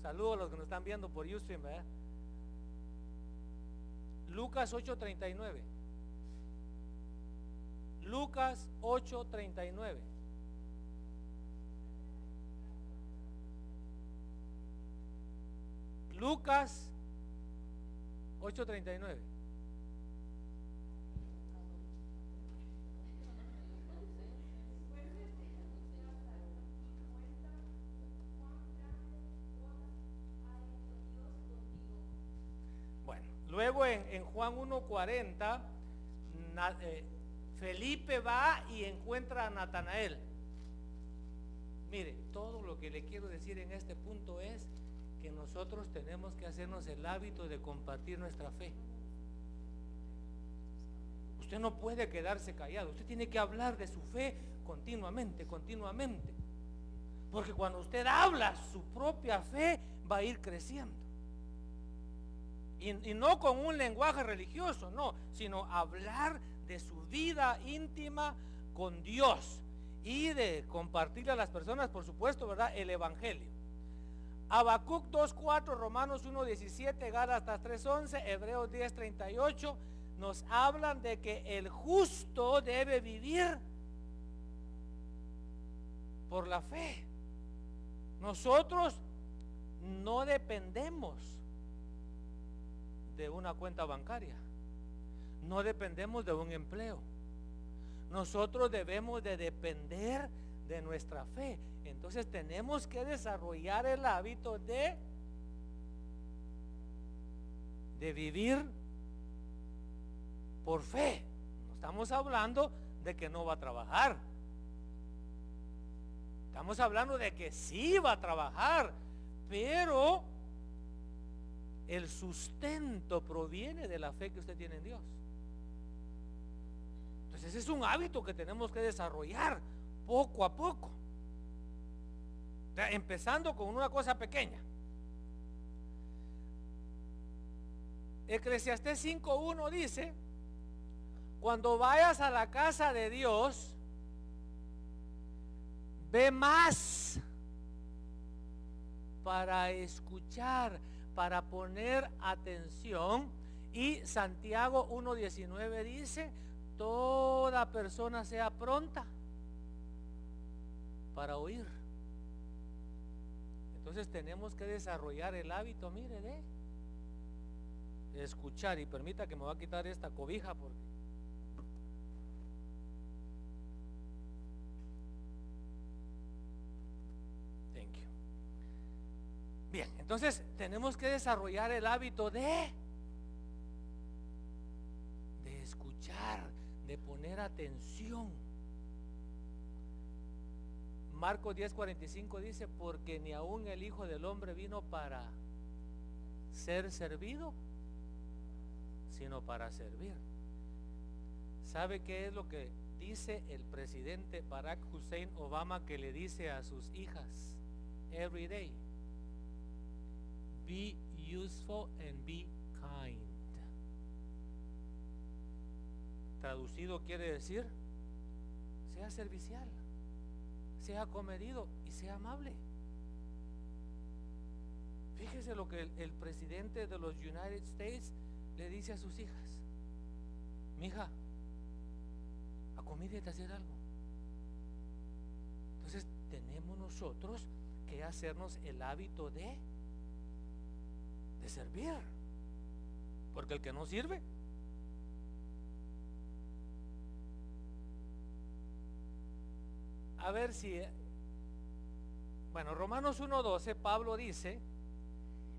Saludos a los que nos están viendo por Ustream, ¿verdad? Lucas 8:39. Lucas 8:39. Lucas 8:39. Bueno, luego en Juan 1:40, Felipe va y encuentra a Natanael. Mire, todo lo que le quiero decir en este punto es que nosotros tenemos que hacernos el hábito de compartir nuestra fe. Usted no puede quedarse callado, usted tiene que hablar de su fe continuamente. Porque cuando usted habla, su propia fe va a ir creciendo. Y no con un lenguaje religioso, no, sino hablar de su vida íntima con Dios y de compartirle a las personas, por supuesto, ¿verdad?, el evangelio. Habacuc 2:4, Romanos 1:17, Gálatas 3:11, Hebreos 10:38 nos hablan de que el justo debe vivir por la fe. Nosotros no dependemos de una cuenta bancaria, no dependemos de un empleo. Nosotros debemos de depender de nuestra fe. Entonces tenemos que desarrollar el hábito de vivir por fe. No estamos hablando de que no va a trabajar. Estamos hablando de que sí va a trabajar, pero el sustento proviene de la fe que usted tiene en Dios. Entonces ese es un hábito que tenemos que desarrollar poco a poco. O sea, empezando con una cosa pequeña. Eclesiastés 5:1 dice: cuando vayas a la casa de Dios, ve más para escuchar, para poner atención. Y Santiago 1:19 dice: toda persona sea pronta para oír. Entonces tenemos que desarrollar el hábito, mire, de escuchar. Y permita que me va a quitar esta cobija porque thank you. Bien, entonces tenemos que desarrollar el hábito de escuchar, de poner atención. Marcos 10:45 dice: porque ni aun el Hijo del Hombre vino para ser servido, sino para servir ¿Sabe qué es lo que dice el presidente Barack Hussein Obama que le dice a sus hijas every day? Be useful and be kind. Traducido quiere decir, sea servicial, sea comedido y sea amable. Fíjese lo que el presidente de los United States le dice a sus hijas: mija, acomídate a hacer algo. Entonces tenemos nosotros que hacernos el hábito de servir, porque el que no sirve, a ver si, bueno, Romanos 1:12, Pablo dice: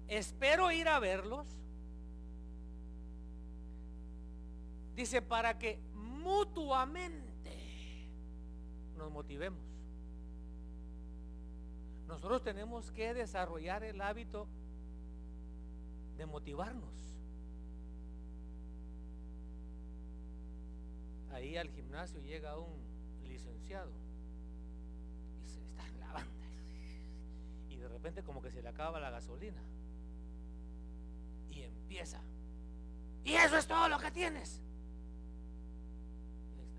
espero ir a verlos, dice, para que mutuamente nos motivemos. Nosotros tenemos que desarrollar el hábito de motivarnos. Ahí al gimnasio llega un licenciado y se está en la banda y de repente como que se le acaba la gasolina y empieza: y eso es todo lo que tienes,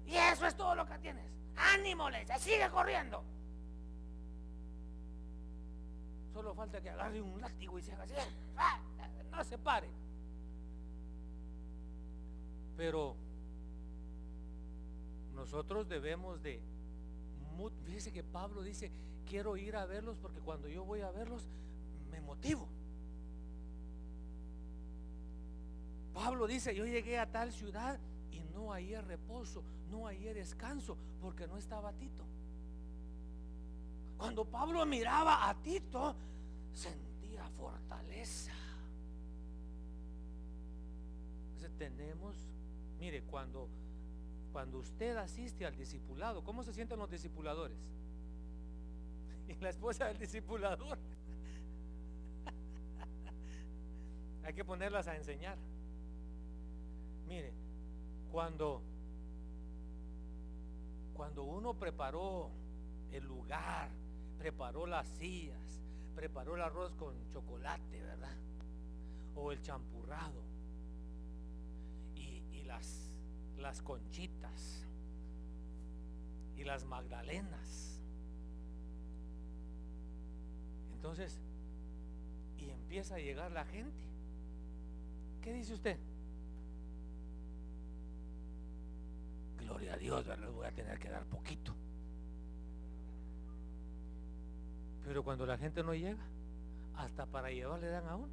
y eso es todo lo que tienes, ánimo, le sigue corriendo. Solo falta que agarre un látigo y se haga así, no se pare. Pero nosotros debemos de, fíjese que Pablo dice: quiero ir a verlos porque cuando yo voy a verlos me motivo. Pablo dice: yo llegué a tal ciudad y no hallé reposo, no hallé descanso, porque no estaba Tito. Cuando Pablo miraba a Tito, sentía fortaleza. Entonces tenemos, mire, cuando usted asiste al discipulado, ¿cómo se sienten los discipuladores? Y la esposa del discipulador. Hay que ponerlas a enseñar. Mire, cuando uno preparó el lugar, preparó las sillas, preparó el arroz con chocolate, ¿verdad? O el champurrado y las conchitas y las magdalenas. Entonces, y empieza a llegar la gente. ¿Qué dice usted? Gloria a Dios, les voy a tener que dar poquito. Pero cuando la gente no llega, hasta para llevar le dan a uno.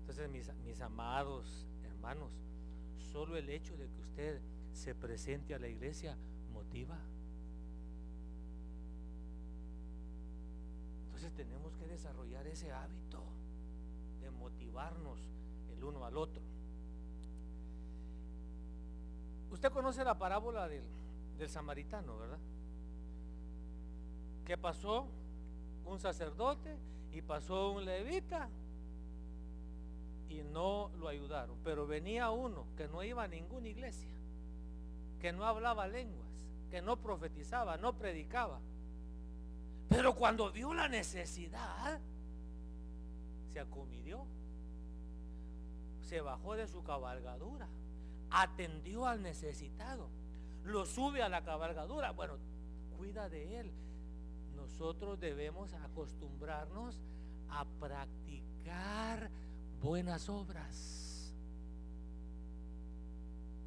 Entonces, mis amados hermanos, solo el hecho de que usted se presente a la iglesia motiva. Entonces tenemos que desarrollar ese hábito de motivarnos el uno al otro. Usted conoce la parábola del samaritano, ¿verdad? Que pasó un sacerdote y pasó un levita y no lo ayudaron, pero venía uno que no iba a ninguna iglesia, que no hablaba lenguas, que no profetizaba, no predicaba, pero cuando vio la necesidad se acomidió, se bajó de su cabalgadura, atendió al necesitado, lo sube a la cabalgadura, bueno, cuida de él. Nosotros debemos acostumbrarnos a practicar buenas obras.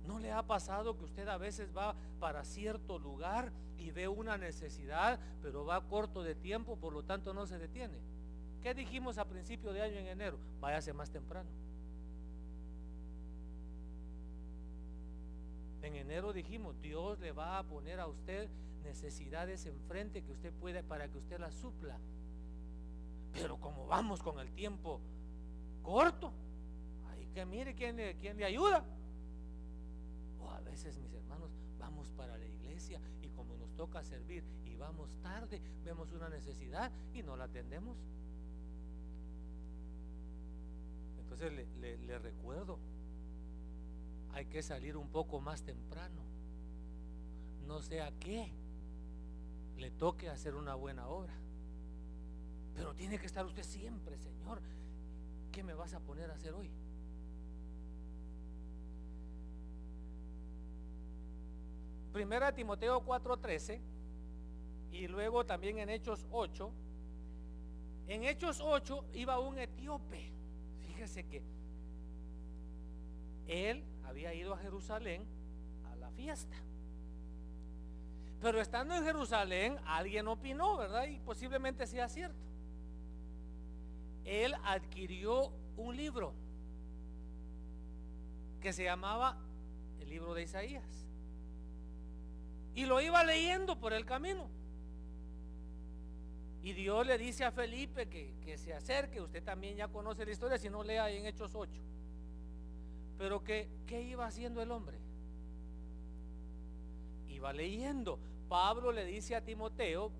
¿No le ha pasado que usted a veces va para cierto lugar y ve una necesidad, pero va corto de tiempo, por lo tanto no se detiene? ¿Qué dijimos a principio de año en enero? Váyase más temprano. En enero dijimos: Dios le va a poner a usted necesidades enfrente que usted puede, para que usted las supla. Pero como vamos con el tiempo corto, hay que mire quién le ayuda. O a veces, mis hermanos, vamos para la iglesia y como nos toca servir y vamos tarde, vemos una necesidad y no la atendemos. Entonces le recuerdo, hay que salir un poco más temprano, no sea que le toque hacer una buena obra. Pero tiene que estar usted siempre, Señor, ¿qué me vas a poner a hacer hoy? Primera Timoteo 4:13 y luego también en Hechos 8. En Hechos 8 iba un etíope. Fíjese que él había ido a Jerusalén a la fiesta. Pero estando en Jerusalén, alguien opinó, ¿verdad? Y posiblemente sea cierto. Él adquirió un libro que se llamaba el libro de Isaías. Y lo iba leyendo por el camino. Y Dios le dice a Felipe que se acerque. Usted también ya conoce la historia, si no lea en Hechos 8. Pero ¿qué iba haciendo el hombre? Iba leyendo. Pablo le dice a Timoteo,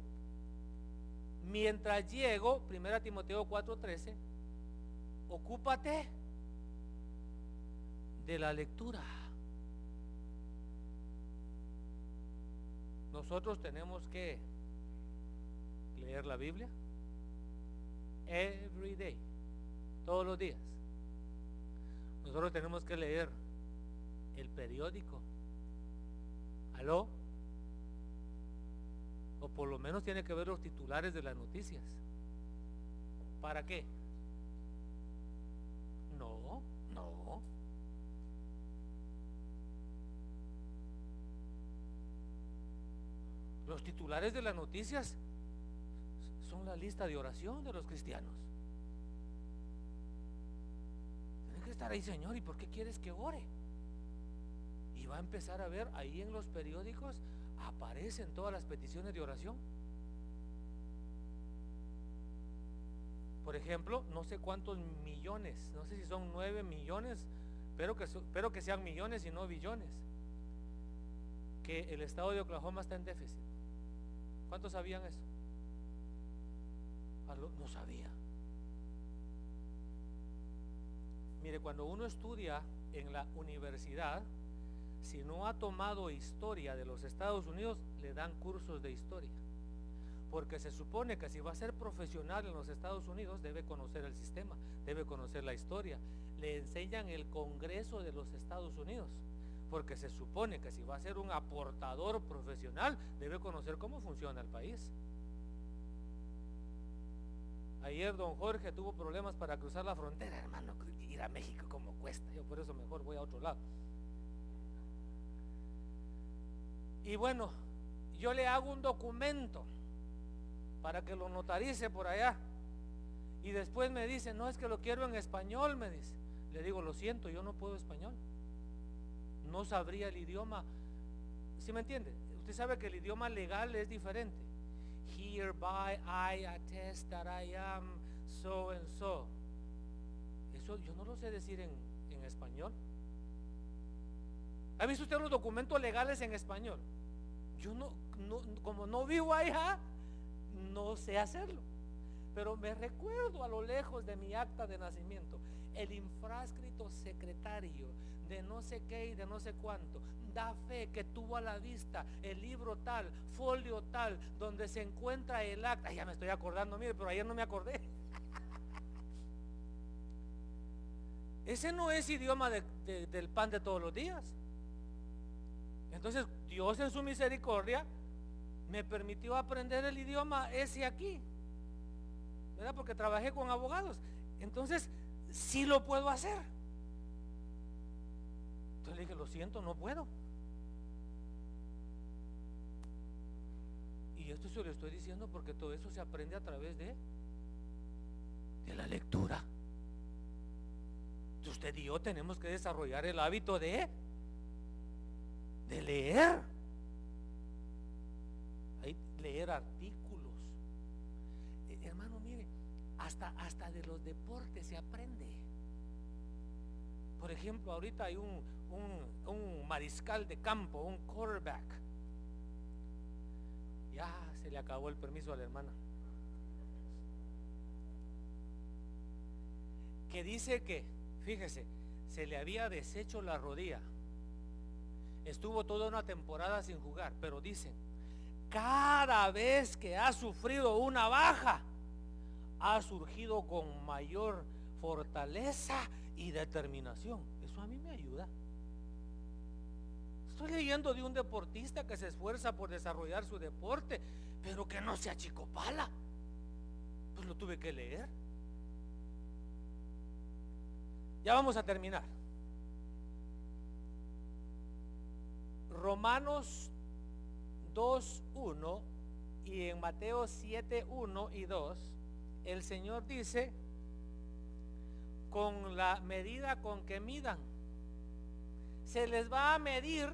mientras llego, 1 Timoteo 4:13, ocúpate de la lectura. Nosotros tenemos que leer la Biblia every day, todos los días. Nosotros tenemos que leer el periódico. ¿Aló? O por lo menos tiene que ver los titulares de las noticias. ¿Para qué? No. Los titulares de las noticias son la lista de oración de los cristianos. Tienen que estar ahí, Señor, ¿y por qué quieres que ore? Y va a empezar a ver ahí en los periódicos, aparecen todas las peticiones de oración. Por ejemplo, no sé cuántos millones, no sé si son 9 millones, espero que sean millones y no billones, que el estado de Oklahoma está en déficit. ¿Cuántos sabían eso? No sabía. Mire, cuando uno estudia en la universidad, si no ha tomado historia de los Estados Unidos, le dan cursos de historia. Porque se supone que si va a ser profesional en los Estados Unidos, debe conocer el sistema, debe conocer la historia. Le enseñan el Congreso de los Estados Unidos. Porque se supone que si va a ser un aportador profesional, debe conocer cómo funciona el país. Ayer don Jorge tuvo problemas para cruzar la frontera, hermano, ir a México como cuesta. Yo por eso mejor voy a otro lado. Y bueno, yo le hago un documento para que lo notarice por allá. Y después me dice, no, es que lo quiero en español, me dice. Le digo, lo siento, yo no puedo español. No sabría el idioma. ¿Sí me entiende? Usted sabe que el idioma legal es diferente. Hereby I attest that I am so and so. Eso yo no lo sé decir en español. ¿Ha visto usted los documentos legales en español? Yo no, como no vivo allá, no sé hacerlo. Pero me recuerdo a lo lejos de mi acta de nacimiento, el infrascrito secretario de no sé qué y de no sé cuánto, da fe que tuvo a la vista el libro tal, folio tal, donde se encuentra el acta. Ay, ya me estoy acordando, mire, pero ayer no me acordé. Ese no es idioma del pan de todos los días. Entonces Dios en su misericordia me permitió aprender el idioma ese aquí, ¿verdad? Porque trabajé con abogados. Entonces sí lo puedo hacer. Entonces le dije, lo siento, no puedo. Y esto se lo estoy diciendo porque todo eso se aprende a través de la lectura. Entonces usted y yo tenemos que desarrollar el hábito de leer. Leer artículos. Hermano, mire, hasta de los deportes se aprende. Por ejemplo, ahorita hay un mariscal de campo, un quarterback. Ya se le acabó el permiso a la hermana. Que dice que, fíjese, se le había deshecho la rodilla Estuvo toda una temporada sin jugar, pero dicen, cada vez que ha sufrido una baja, ha surgido con mayor fortaleza y determinación. Eso a mí me ayuda. Estoy leyendo de un deportista que se esfuerza por desarrollar su deporte, pero que no se achicopala. Pues lo tuve que leer. Ya vamos a terminar. Romanos 2:1 y en Mateo 7:1 y 2, el Señor dice, con la medida con que midan, se les va a medir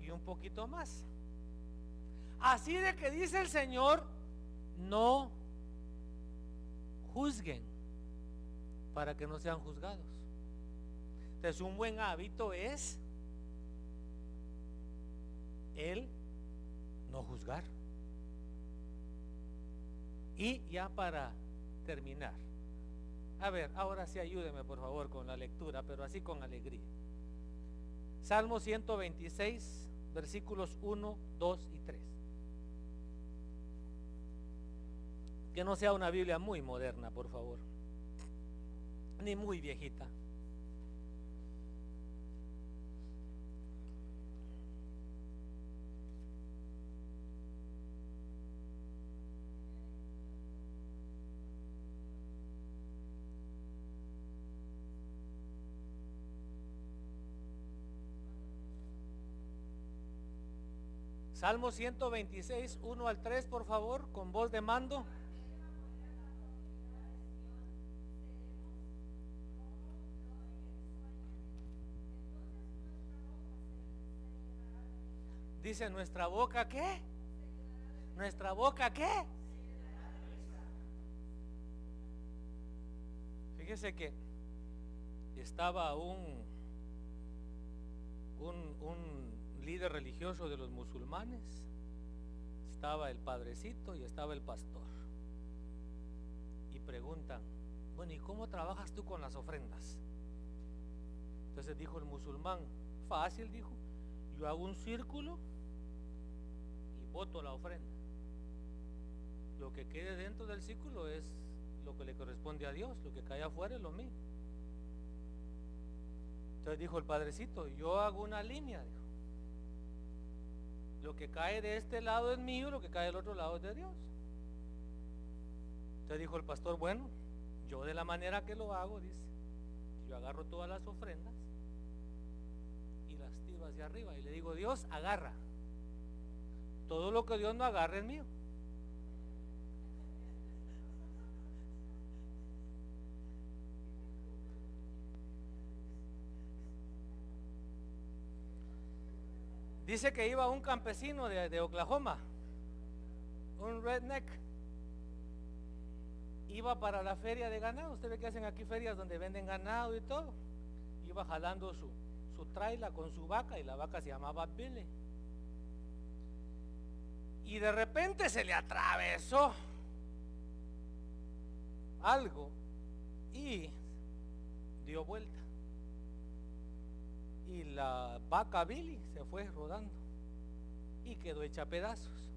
y un poquito más. Así de que dice el Señor, no juzguen para que no sean juzgados. Entonces un buen hábito es el no juzgar. Y ya para terminar, a ver, ahora sí ayúdeme por favor con la lectura, pero así con alegría. Salmo 126, versículos 1, 2 y 3. Que no sea una Biblia muy moderna, por favor, ni muy viejita. Salmo 126, 1 al 3, por favor, con voz de mando. Dice, ¿nuestra boca qué? ¿Nuestra boca qué? Fíjese que estaba un líder religioso de los musulmanes, estaba el padrecito y estaba el pastor, y preguntan, bueno, ¿y cómo trabajas tú con las ofrendas? Entonces dijo el musulmán, fácil, dijo, yo hago un círculo y boto la ofrenda, lo que quede dentro del círculo es lo que le corresponde a Dios, lo que cae afuera es lo mío. Entonces dijo el padrecito, yo hago una línea, dijo, lo que cae de este lado es mío, lo que cae del otro lado es de Dios. Entonces dijo el pastor, bueno, yo de la manera que lo hago, dice, yo agarro todas las ofrendas y las tiro hacia arriba y le digo, Dios, agarra, todo lo que Dios no agarre es mío. Dice que iba un campesino de Oklahoma, un redneck, iba para la feria de ganado. Usted ve que hacen aquí ferias donde venden ganado y todo. Iba jalando su traila con su vaca y la vaca se llamaba Billy. Y de repente se le atravesó algo y dio vuelta. Y la vaca Billy se fue rodando y quedó hecha a pedazos.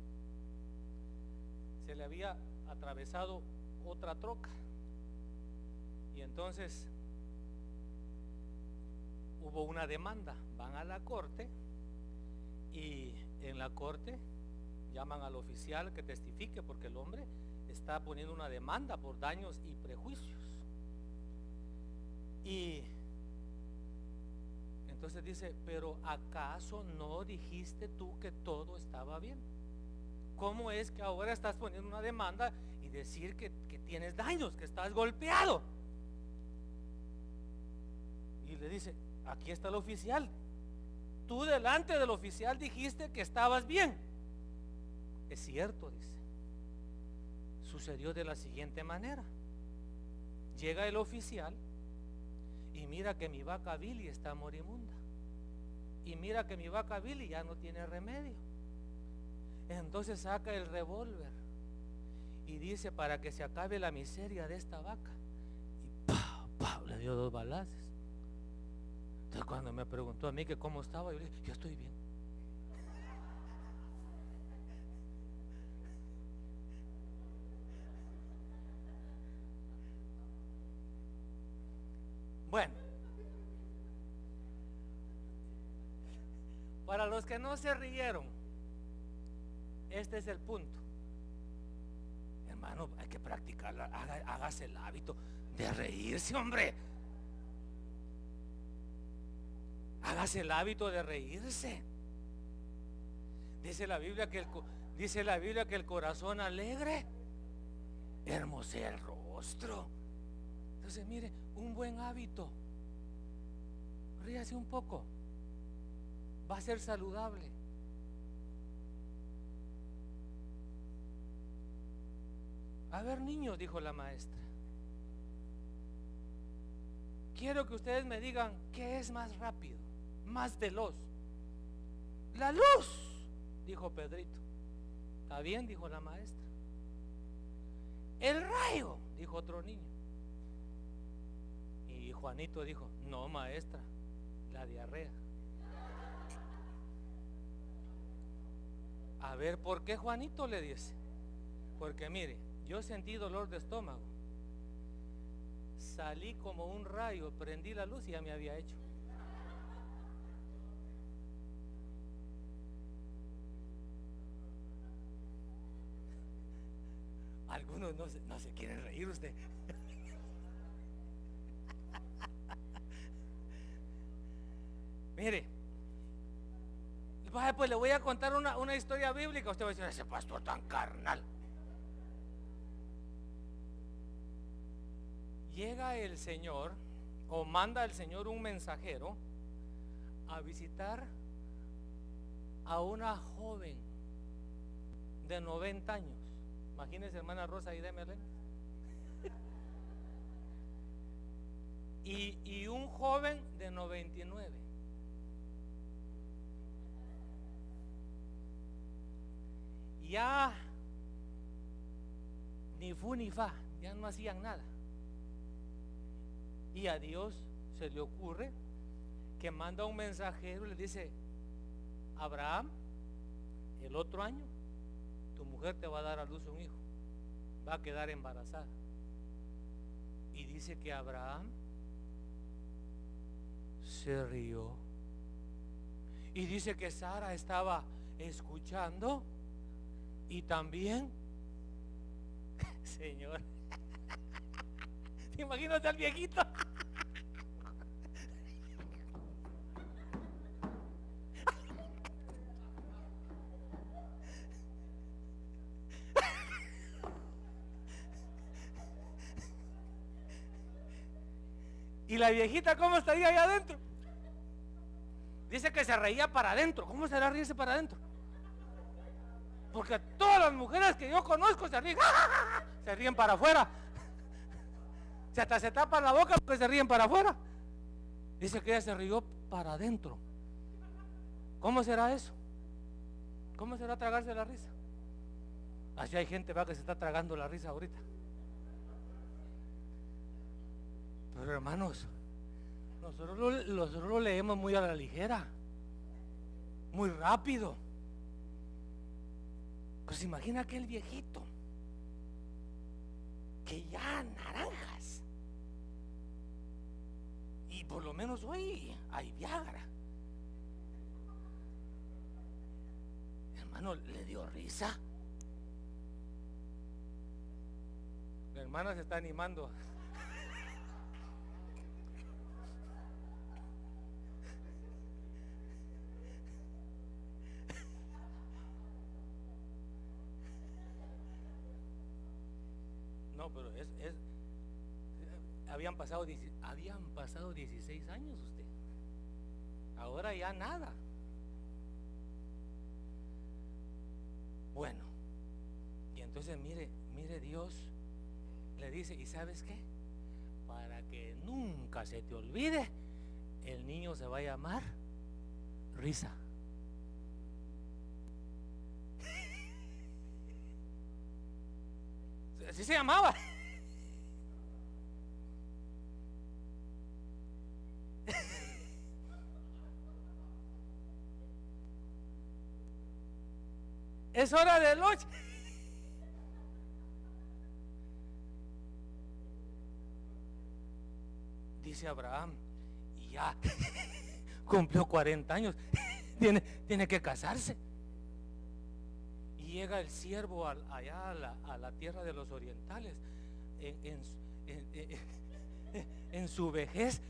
Se le había atravesado otra troca y entonces hubo una demanda. Van a la corte y en la corte llaman al oficial que testifique, porque el hombre está poniendo una demanda por daños y prejuicios. Y entonces dice, pero ¿acaso no dijiste tú que todo estaba bien? ¿Cómo es que ahora estás poniendo una demanda y decir que tienes daños, que estás golpeado? Y le dice, aquí está el oficial, tú delante del oficial dijiste que estabas bien. Es cierto, dice. Sucedió de la siguiente manera. Llega el oficial y mira que mi vaca Billy está moribunda. Y mira que mi vaca Billy ya no tiene remedio. Entonces saca el revólver y dice, para que se acabe la miseria de esta vaca. Y ¡pau, pau! Le dio 2 balazos. Entonces cuando me preguntó a mí que cómo estaba, yo le dije, yo estoy bien. Bueno, para los que no se rieron, este es el punto. Hermano, hay que practicarla, hágase el hábito de reírse, hombre. Hágase el hábito de reírse. Dice la Biblia que el corazón alegre hermosea el rostro. Entonces, mire, un buen hábito. Ríase un poco. Va a ser saludable. A ver, niños, dijo la maestra, quiero que ustedes me digan qué es más rápido, más veloz. La luz, dijo Pedrito. Está bien, dijo la maestra. El rayo, dijo otro niño. Y Juanito dijo, no, maestra, la diarrea. A ver, ¿por qué Juanito? Le dice. Porque mire, yo sentí dolor de estómago. Salí como un rayo, prendí la luz y ya me había hecho. Algunos no se quieren reír usted. Mire, pues le voy a contar una historia bíblica. Usted va a decir, ese pastor tan carnal. Llega el Señor, o manda el Señor un mensajero a visitar a una joven de 90 años. Imagínense, hermana Rosa y Demerle. Y un joven de 99. Ya ni fu ni fa, ya no hacían nada. Y a Dios se le ocurre que manda un mensajero y le dice, Abraham, el otro año tu mujer te va a dar a luz un hijo, va a quedar embarazada. Y dice que Abraham se rió. Y dice que Sara estaba escuchando y también, Señor, ¿te imaginas al viejito? ¿Y la viejita cómo estaría allá adentro? Dice que se reía para adentro. ¿Cómo será reírse para adentro? Porque todas las mujeres que yo conozco se ríen. Se ríen para afuera. Hasta se tapan la boca porque se ríen para afuera. Dice que ella se rió para adentro. ¿Cómo será eso? ¿Cómo será tragarse la risa? Así hay gente que se está tragando la risa ahorita. Pero hermanos, nosotros lo leemos muy a la ligera, muy rápido. Pues imagina aquel viejito que ya naranjas, y por lo menos hoy hay Viagra. Hermano, le dio risa. La hermana se está animando. No, pero habían pasado 16 años usted. Ahora ya nada. Bueno, y entonces mire Dios le dice, ¿y sabes qué? Para que nunca se te olvide, el niño se va a llamar Risa. Así se llamaba. es hora de lunch. Dice Abraham, y ya cumplió 40 años, tiene que casarse. Y llega el siervo allá a la tierra de los orientales. En su vejez,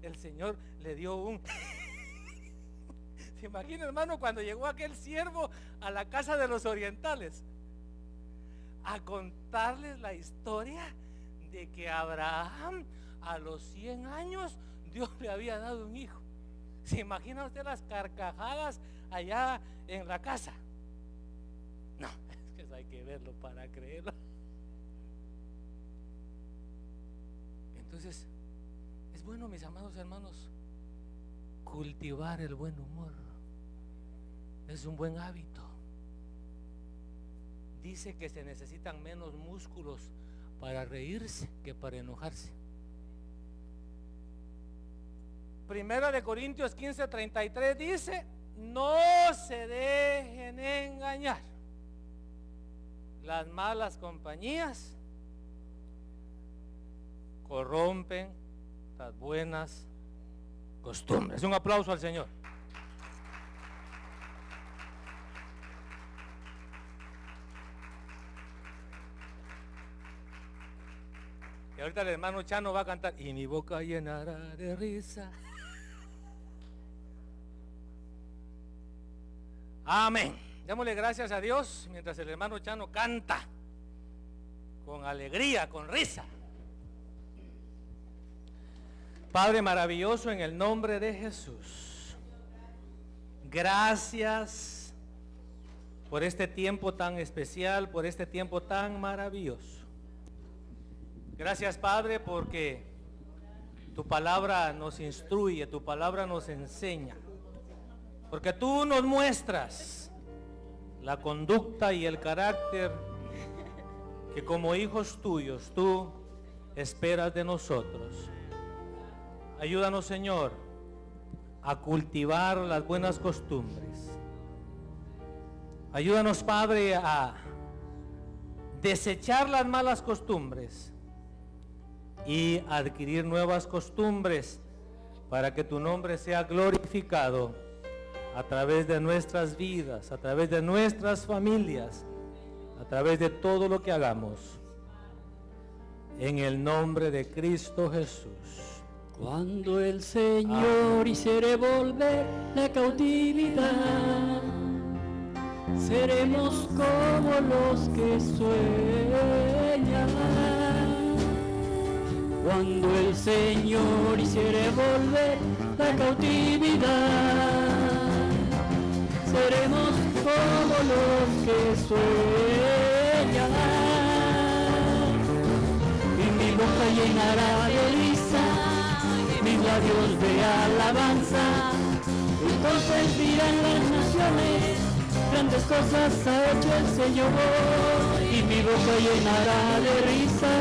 el Señor le dio un... ¿Se imagina, hermano, cuando llegó aquel siervo a la casa de los orientales a contarles la historia de que Abraham a los 100 años Dios le había dado un hijo? ¿Se imagina usted las carcajadas allá en la casa? No, es que eso hay que verlo para creerlo. Entonces, es bueno, mis amados hermanos, cultivar el buen humor. Es un buen hábito. Dice que se necesitan menos músculos para reírse que para enojarse. Primera de Corintios 15:33 dice: no se dejen engañar. Las malas compañías corrompen las buenas costumbres. Un aplauso al Señor. Y ahorita el hermano Chano va a cantar: y mi boca llenará de risa. Amén. Démosle gracias a Dios mientras el hermano Chano canta con alegría, con risa. Padre maravilloso, en el nombre de Jesús, gracias por este tiempo tan especial, por este tiempo tan maravilloso. Gracias, Padre, porque tu palabra nos instruye, tu palabra nos enseña, porque tú nos muestras la conducta y el carácter que como hijos tuyos tú esperas de nosotros. Ayúdanos, Señor, a cultivar las buenas costumbres. Ayúdanos, Padre, a desechar las malas costumbres y adquirir nuevas costumbres para que tu nombre sea glorificado a través de nuestras vidas, a través de nuestras familias, a través de todo lo que hagamos. En el nombre de Cristo Jesús. Cuando el Señor hiciere volver la cautividad, seremos como los que sueñan. Cuando el Señor hiciere volver la cautividad, seremos como los que sueñan. Y mi boca llenará de risa, mis labios de alabanza. Entonces dirán las naciones: grandes cosas ha hecho el Señor. Y mi boca llenará de risa,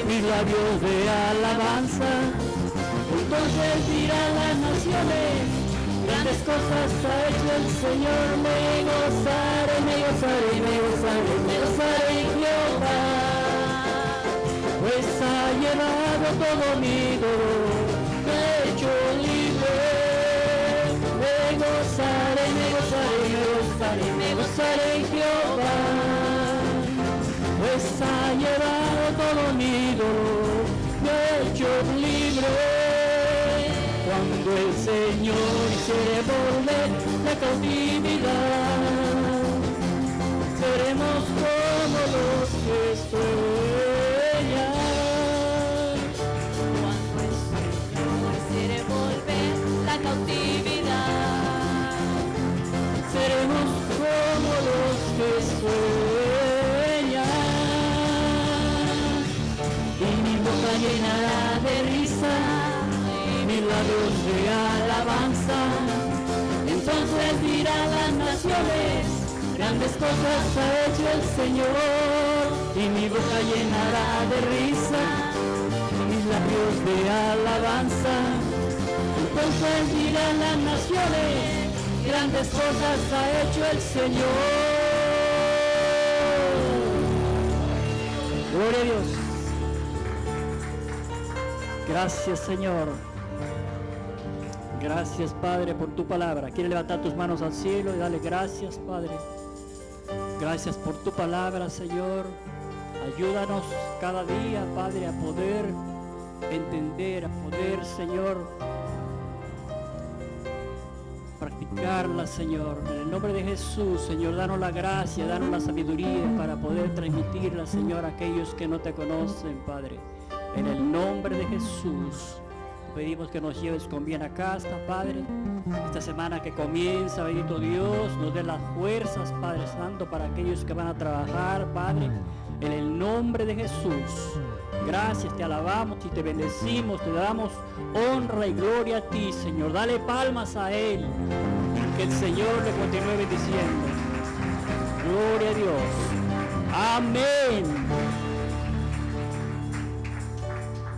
mis labios de alabanza. Entonces dirán las naciones: grandes cosas ha hecho el Señor. Me gozaré, me gozaré, me gozaré, me gozaré en Jehová, pues ha llevado todo mi dolor, me ha hecho libre. Me gozaré, me gozaré, me gozaré, me gozaré en Jehová, pues ha llevado todo mi dolor, me ha hecho libre. Cuando el Señor hiciere volver la cautividad, seremos como los que sueñan. Cuando el Señor hiciere volver la cautividad, Seremos como los que sueñan. Y mi boca llenará de risa, mis labios de alabanza. Entonces dirán las naciones: grandes cosas ha hecho el Señor. Y mi boca llenará de risa, mis labios de alabanza. Entonces dirán las naciones: grandes cosas ha hecho el Señor. Gloria a Dios. Gracias, Señor. Gracias, Padre, por tu palabra. Quiere levantar tus manos al cielo y darle gracias, Padre. Gracias por tu palabra, Señor. Ayúdanos cada día, Padre, a poder entender, a poder, Señor, practicarla, Señor. En el nombre de Jesús, Señor, danos la gracia, danos la sabiduría para poder transmitirla, Señor, a aquellos que no te conocen, Padre. En el nombre de Jesús, pedimos que nos lleves con bien a casa, Padre. Esta semana que comienza, bendito Dios, nos dé las fuerzas, Padre Santo, para aquellos que van a trabajar, Padre. En el nombre de Jesús. Gracias, te alabamos y te bendecimos, te damos honra y gloria a ti, Señor. Dale palmas a Él. Que el Señor le continúe bendiciendo. Gloria a Dios. Amén.